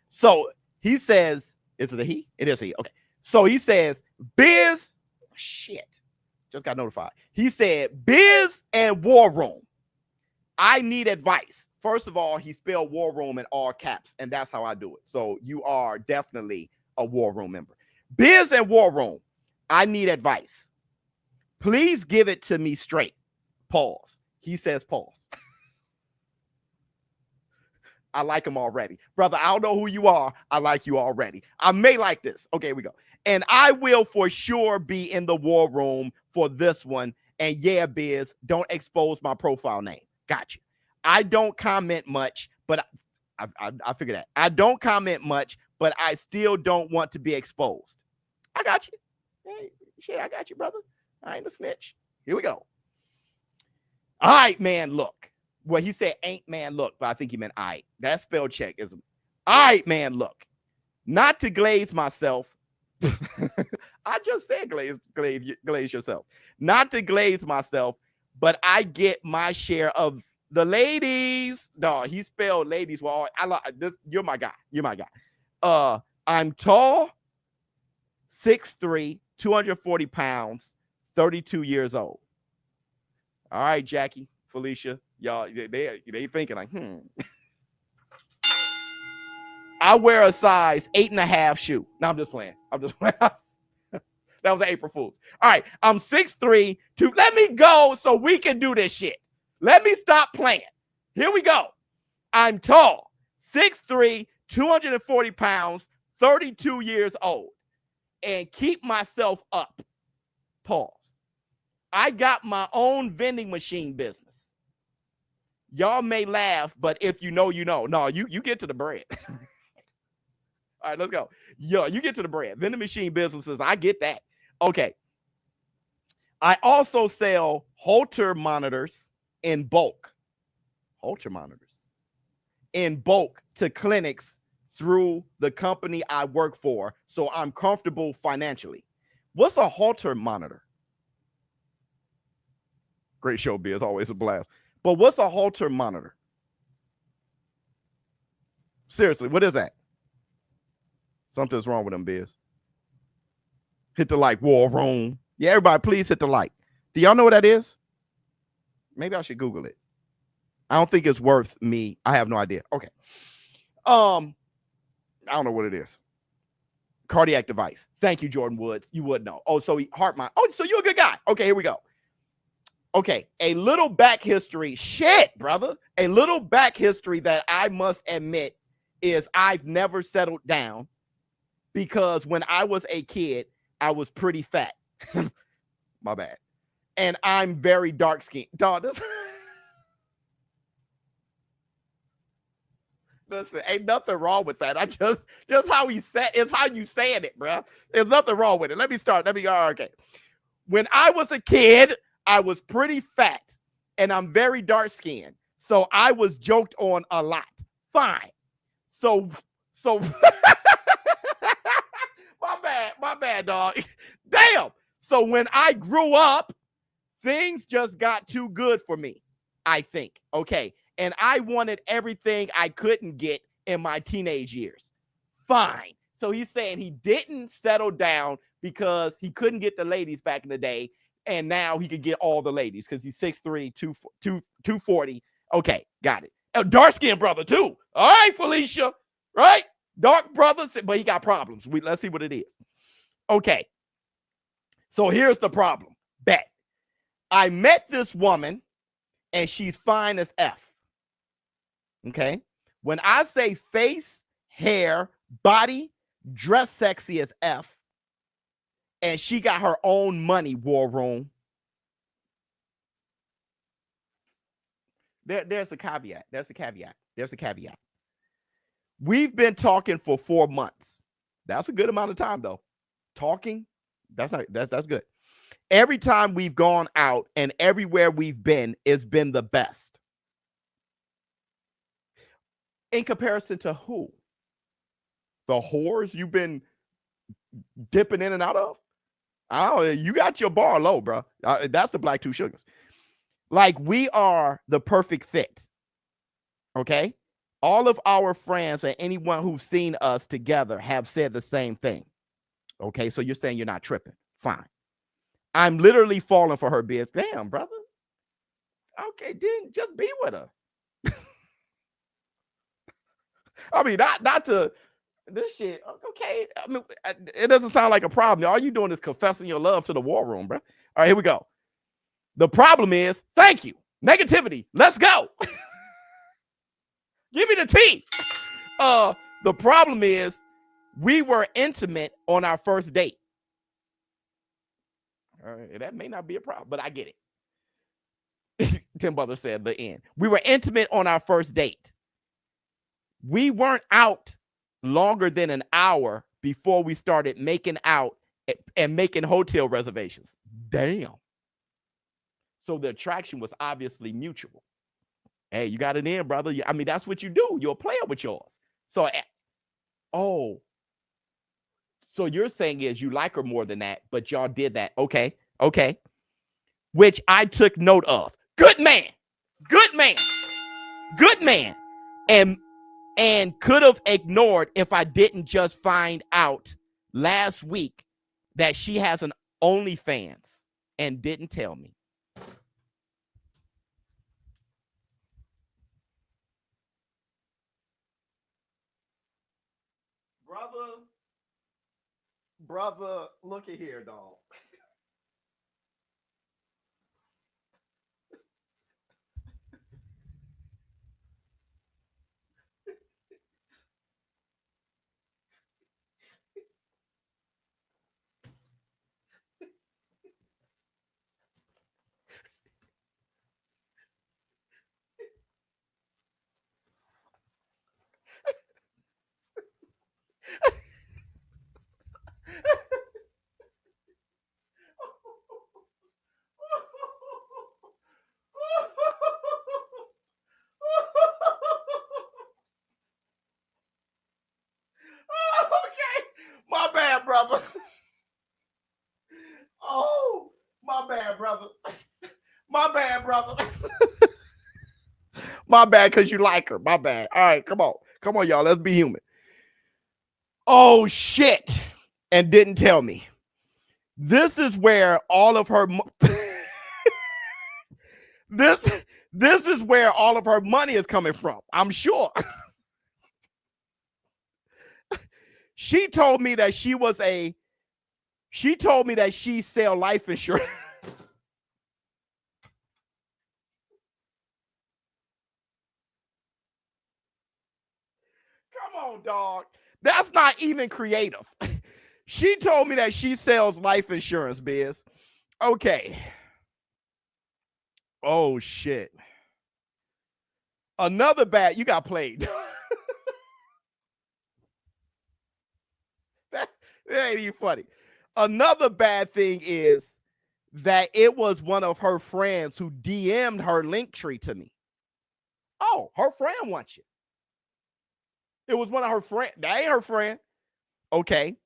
So he says, is it a he? It is a he. Okay. So he says, Bizz, shit, just got notified. He said, Bizz and War Room, I need advice. First of all, he spelled War Room in all caps, and that's how I do it. So you are definitely a War Room member. Bizz and War Room, I need advice. Please give it to me straight. Pause. He says pause. I like him already. Brother, I don't know who you are. I like you already. I may like this. Okay, here we go. And I will for sure be in the war room for this one. And yeah, Bizz, don't expose my profile name. Got you. I don't comment much, but I figured that. I don't comment much, but I still don't want to be exposed. I got you. Hey, shit, I got you, brother. I ain't a snitch. Here we go. All right, man, look. Well, he said ain't man look, but I think he meant all right. That spell check is all right, man, look. Not to glaze myself. I just said glaze yourself. Not to glaze myself, but I get my share of the ladies. No, he spelled ladies. Well, I like this. You're my guy. You're my guy. I'm tall, 6'3", 240 pounds, 32 years old. All right, Jackie, Felicia. Y'all, they thinking like, I wear a size 8.5 shoe. No, I'm just playing. I'm just playing. That was an April Fool's. All right, I'm 6'3", let me go so we can do this shit. Let me stop playing. Here we go. I'm tall, 6'3", 240 pounds, 32 years old, and keep myself up. Pause. I got my own vending machine business. Y'all may laugh, but if you know, you know. No, you get to the bread. All right, let's go. Yo, you get to the bread. Vending machine businesses, I get that. Okay. I also sell Holter monitors in bulk. Holter monitors in bulk to clinics through the company I work for, so I'm comfortable financially. What's a Holter monitor? Great show, Bizz. Always a blast. But what's a Holter monitor? Seriously, what is that? Something's wrong with them, Bizz. Hit the like, war room. Yeah, everybody, please hit the like. Do y'all know what that is? Maybe I should Google it. I don't think it's worth me. I have no idea. Okay. I don't know what it is. Cardiac device. Thank you, Jordan Woods. You would know. Oh, so heart monitor. Oh, so you're a good guy. Okay, here we go. Okay, a little back history. Shit, brother. A little back history that I must admit is I've never settled down because when I was a kid, I was pretty fat. My bad. And I'm very dark skinned. Dog, this listen, ain't nothing wrong with that. I just how he said it's how you saying it, bro. There's nothing wrong with it. Let me start. Okay. When I was a kid, I was pretty fat and I'm very dark skinned. So I was joked on a lot. Fine. So my bad, dog. Damn. So when I grew up, things just got too good for me, I think. Okay. And I wanted everything I couldn't get in my teenage years. Fine. So he's saying he didn't settle down because he couldn't get the ladies back in the day. And now he could get all the ladies because he's 6'3", 240. Okay, got it. A dark-skinned brother, too. All right, Felicia. Right? Dark brother, but he got problems. Let's see what it is. Okay. So here's the problem. Bet. I met this woman, and she's fine as F. Okay? When I say face, hair, body, dress sexy as F, and she got her own money, war room. There's a caveat. There's a caveat. We've been talking for 4 months. That's a good amount of time, though. Talking, that's good. Every time we've gone out and everywhere we've been, it's been the best. In comparison to who? The whores you've been dipping in and out of? You got your bar low, bro. That's the Black Two Sugars. Like, we are the perfect fit. Okay? All of our friends and anyone who's seen us together have said the same thing. Okay, so you're saying you're not tripping. Fine. I'm literally falling for her, Bizz. Damn, brother. Okay, then just be with her. I mean, not to this shit. Okay, I mean, it doesn't sound like a problem. All you doing is confessing your love to the war room, bro. All right, here we go. The problem is, thank you. Negativity. Let's go. Give me the tea. The problem is, we were intimate on our first date. All right, that may not be a problem, but I get it. Tim Butler said the end. We were intimate on our first date. We weren't out longer than an hour before we started making out and making hotel reservations. Damn. So the attraction was obviously mutual. Hey, you got it in, brother. I mean, that's what you do. You're a player with yours. So, so you're saying is you like her more than that, but y'all did that. Okay. Which I took note of. Good man. And could have ignored if I didn't just find out last week that she has an OnlyFans and didn't tell me. Brother, look at here, dog. Okay, my bad, brother. Oh, my bad, brother. My bad, brother. My bad, because you like her. My bad. All right, come on, y'all. Let's be human. Oh shit! And didn't tell me. This is where all of her this is where all of her money is coming from. I'm sure. She told me that she sell life insurance. Come on, dog. That's not even creative. She told me that she sells life insurance, Bizz. Okay. Oh shit. Another bad, you got played. that ain't even funny. Another bad thing is that it was one of her friends who DM'd her link tree to me. Oh, her friend wants you. It was one of her friends. That ain't her friend. Okay.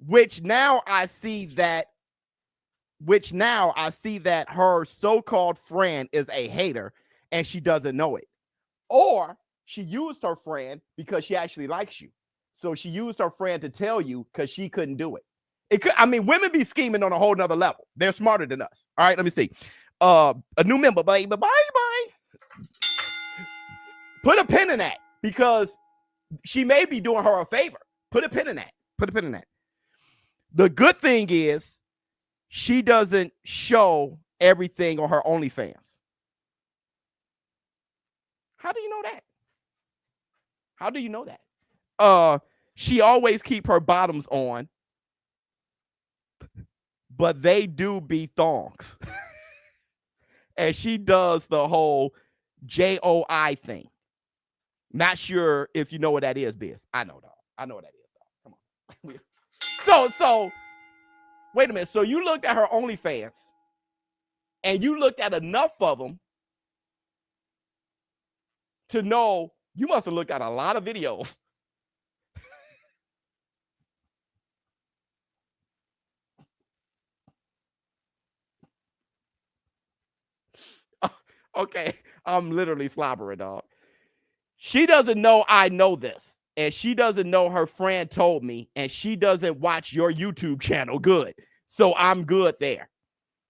Which now I see that her so-called friend is a hater and she doesn't know it. Or she used her friend because she actually likes you. So she used her friend to tell you because she couldn't do it. Women be scheming on a whole nother level. They're smarter than us. All right, let me see. A new member, bye. Put a pin in that because she may be doing her a favor. Put a pin in that. The good thing is she doesn't show everything on her OnlyFans. How do you know that? She always keep her bottoms on, but they do be thongs. And she does the whole JOI thing. Not sure if you know what that is, Bizz. I know, dog. I know what that is, dog. Come on. So wait a minute. So you looked at her OnlyFans and you looked at enough of them to know you must have looked at a lot of videos. Okay, I'm literally slobbering, dog. She doesn't know I know this, and she doesn't know her friend told me, and she doesn't watch your YouTube channel. Good. So I'm good there.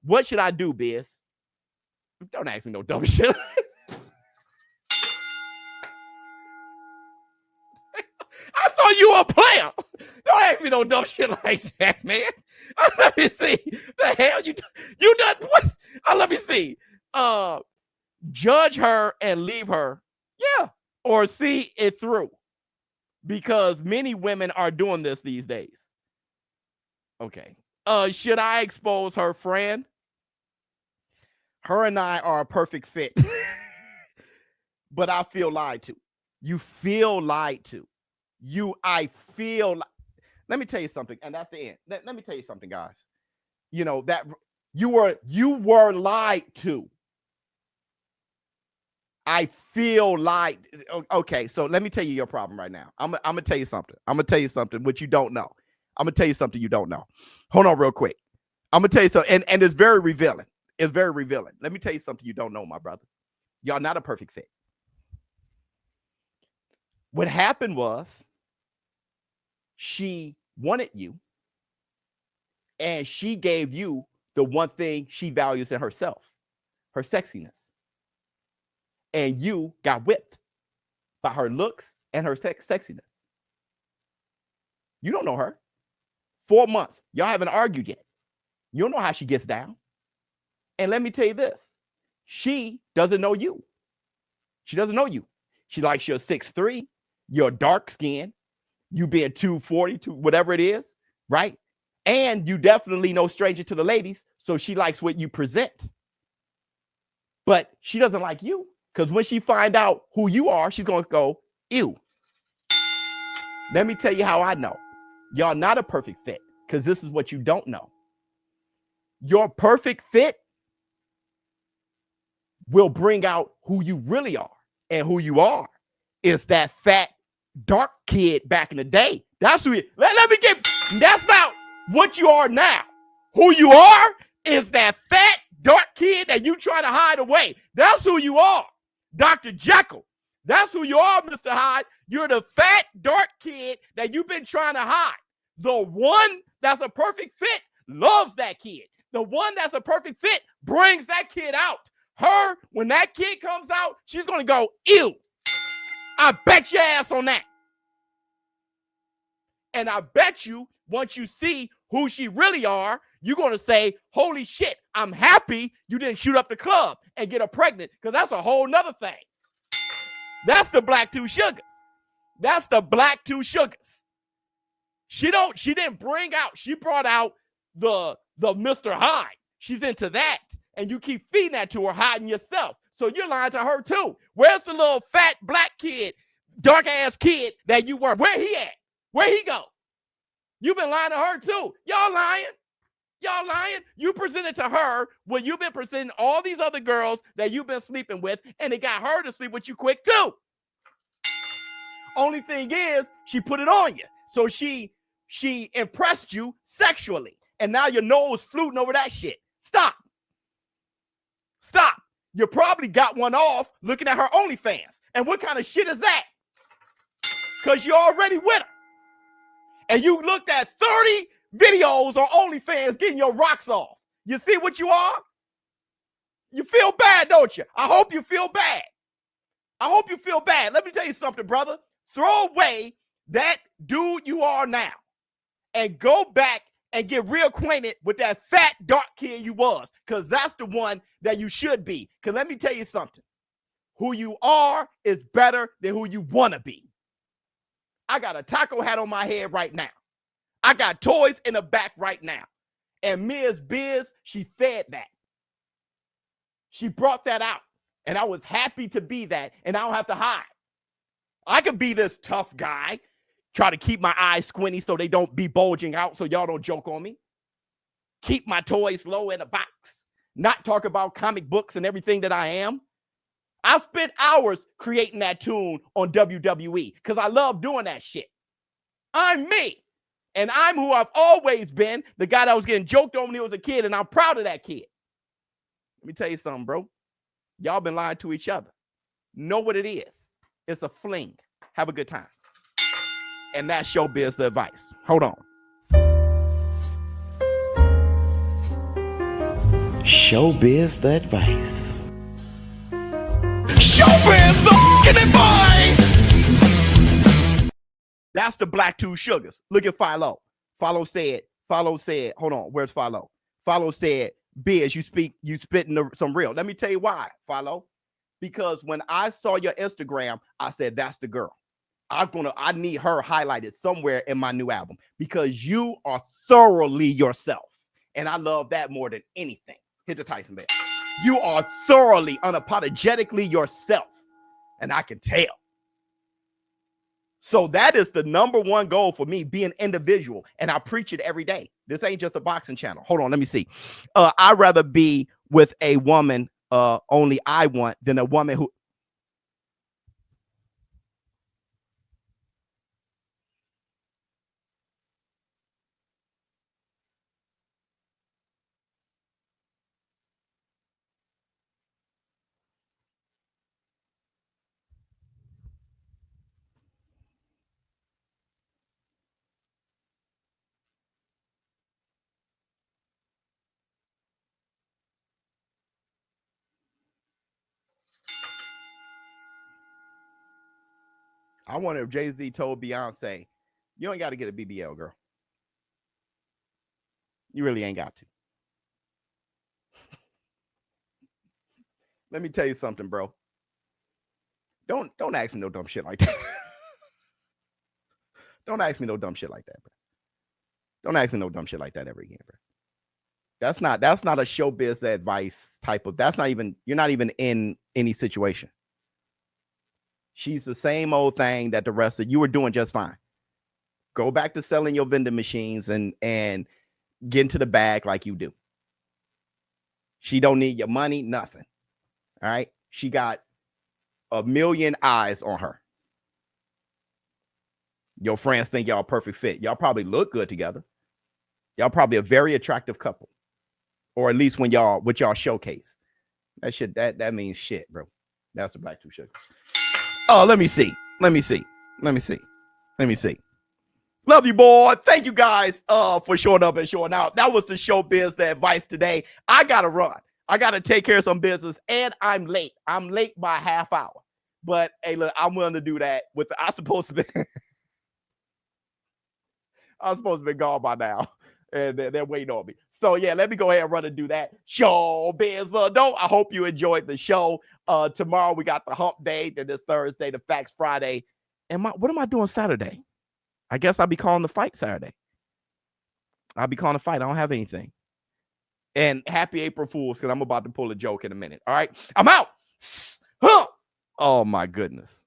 What should I do, Bizz? Don't ask me no dumb shit. I thought you were a player. Don't ask me no dumb shit like that, man. Let me see. The hell you done what? Let me see. Judge her and leave her. Yeah. Or see it through. Because many women are doing this these days. Okay. Should I expose her friend? Her and I are a perfect fit. But I feel lied to. You feel lied to. I feel like, let me tell you something, and that's the end. Let me tell you something, guys. You know that you were lied to. I feel like, okay, so let me tell you your problem right now. I'm gonna tell you something. I'm gonna tell you something which you don't know. I'm gonna tell you something you don't know. Hold on real quick. I'm gonna tell you something, and it's very revealing. It's very revealing. Let me tell you something you don't know, my brother. Y'all not a perfect fit. What happened was she wanted you, and she gave you the one thing she values in herself, her sexiness. And you got whipped by her looks and her sexiness. You don't know her. 4 months. Y'all haven't argued yet. You don't know how she gets down. And let me tell you this. She doesn't know you. She doesn't know you. She likes your 6'3", your dark skin, you being 240, whatever it is, right? And you definitely no stranger to the ladies, so she likes what you present. But she doesn't like you, because when she find out who you are, she's going to go, ew. Let me tell you how I know. Y'all not a perfect fit, because this is what you don't know. Your perfect fit will bring out who you really are. And who you are is that fat, dark kid back in the day. That's who you, let me get, that's not what you are now. Who you are is that fat, dark kid that you trying to hide away. That's who you are, Dr. Jekyll. That's who you are, Mr. Hyde. You're the fat, dark kid that you've been trying to hide. The one that's a perfect fit loves that kid. The one that's a perfect fit brings that kid out. Her, when that kid comes out, she's going to go, ew. I bet your ass on that. And I bet you, once you see who she really are, you're going to say, holy shit, I'm happy you didn't shoot up the club and get her pregnant, because that's a whole nother thing. That's the black two sugars. That's the black two sugars. She didn't bring out, she brought out the Mr. Hyde. She's into that. And you keep feeding that to her, hiding yourself. So you're lying to her too. Where's the little fat black kid, dark ass kid that you were? Where he at? Where he go? You've been lying to her too. Y'all lying. Y'all lying. You presented to her when you've been presenting all these other girls that you've been sleeping with, and it got her to sleep with you quick too. Only thing is, she put it on you. So she impressed you sexually. And now your nose fluting over that shit. Stop. Stop. You probably got one off looking at her OnlyFans. And what kind of shit is that? Because you're already with her. And you looked at 30 videos on OnlyFans getting your rocks off. You see what you are? You feel bad, don't you? I hope you feel bad. I hope you feel bad. Let me tell you something, brother. Throw away that dude you are now and go back and get reacquainted with that fat, dark kid you was, because that's the one that you should be. Because let me tell you something. Who you are is better than who you want to be. I got a taco hat on my head right now. I got toys in the back right now. And Ms. Bizz, she fed that. She brought that out. And I was happy to be that, and I don't have to hide. I could be this tough guy, try to keep my eyes squinty so they don't be bulging out so y'all don't joke on me. Keep my toys low in a box. Not talk about comic books and everything that I am. I spent hours creating that tune on WWE because I love doing that shit. I'm me. And I'm who I've always been, the guy that was getting joked on when he was a kid, and I'm proud of that kid. Let me tell you something, bro. Y'all been lying to each other. Know what it is. It's a fling. Have a good time. And that's Showbizz The Advice. Hold on. Showbizz The Advice. Showbizz The Advice! That's the black two sugars. Look at Philo. Philo said, hold on, where's Philo? Philo said, Bizz, you spitting some real. Let me tell you why, Philo. Because when I saw your Instagram, I said, that's the girl. I need her highlighted somewhere in my new album because you are thoroughly yourself. And I love that more than anything. Hit the Tyson bell. You are thoroughly, unapologetically yourself. And I can tell. So that is the number one goal for me, being individual. And I preach it every day. This ain't just a boxing channel. Hold on, let me see. I'd rather be with a woman only I want than a woman who. I wonder if Jay-Z told Beyonce, You ain't got to get a BBL, girl. You really ain't got to. Let me tell you something, bro. Don't ask me no dumb shit like that. Don't ask me no dumb shit like that, bro. Don't ask me no dumb shit like that ever again, bro. That's not a showbiz advice type of, you're not even in any situation. She's the same old thing that the rest of you were doing just fine. Go back to selling your vending machines and get into the bag like you do. She don't need your money, nothing. All right. She got a million eyes on her. Your friends think y'all a perfect fit. Y'all probably look good together. Y'all probably a very attractive couple. Or at least with y'all showcase. That means shit, bro. That's the Black Two Sugar. Oh, let me see. Love you, boy. Thank you guys for showing up and showing out. That was the Showbiz The Advice today. I gotta run. I gotta take care of some business, and I'm late. I'm late by a half hour. But hey, look, I'm willing to do that. I'm supposed to be gone by now. And they're waiting on me. So yeah, let me go ahead and run and do that. Showbiz. I hope you enjoyed the show. Tomorrow we got the hump day. Then this Thursday, the Facts Friday. What am I doing Saturday? I guess I'll be calling the fight Saturday. I don't have anything. And happy April Fools, because I'm about to pull a joke in a minute. All right. I'm out. Oh my goodness.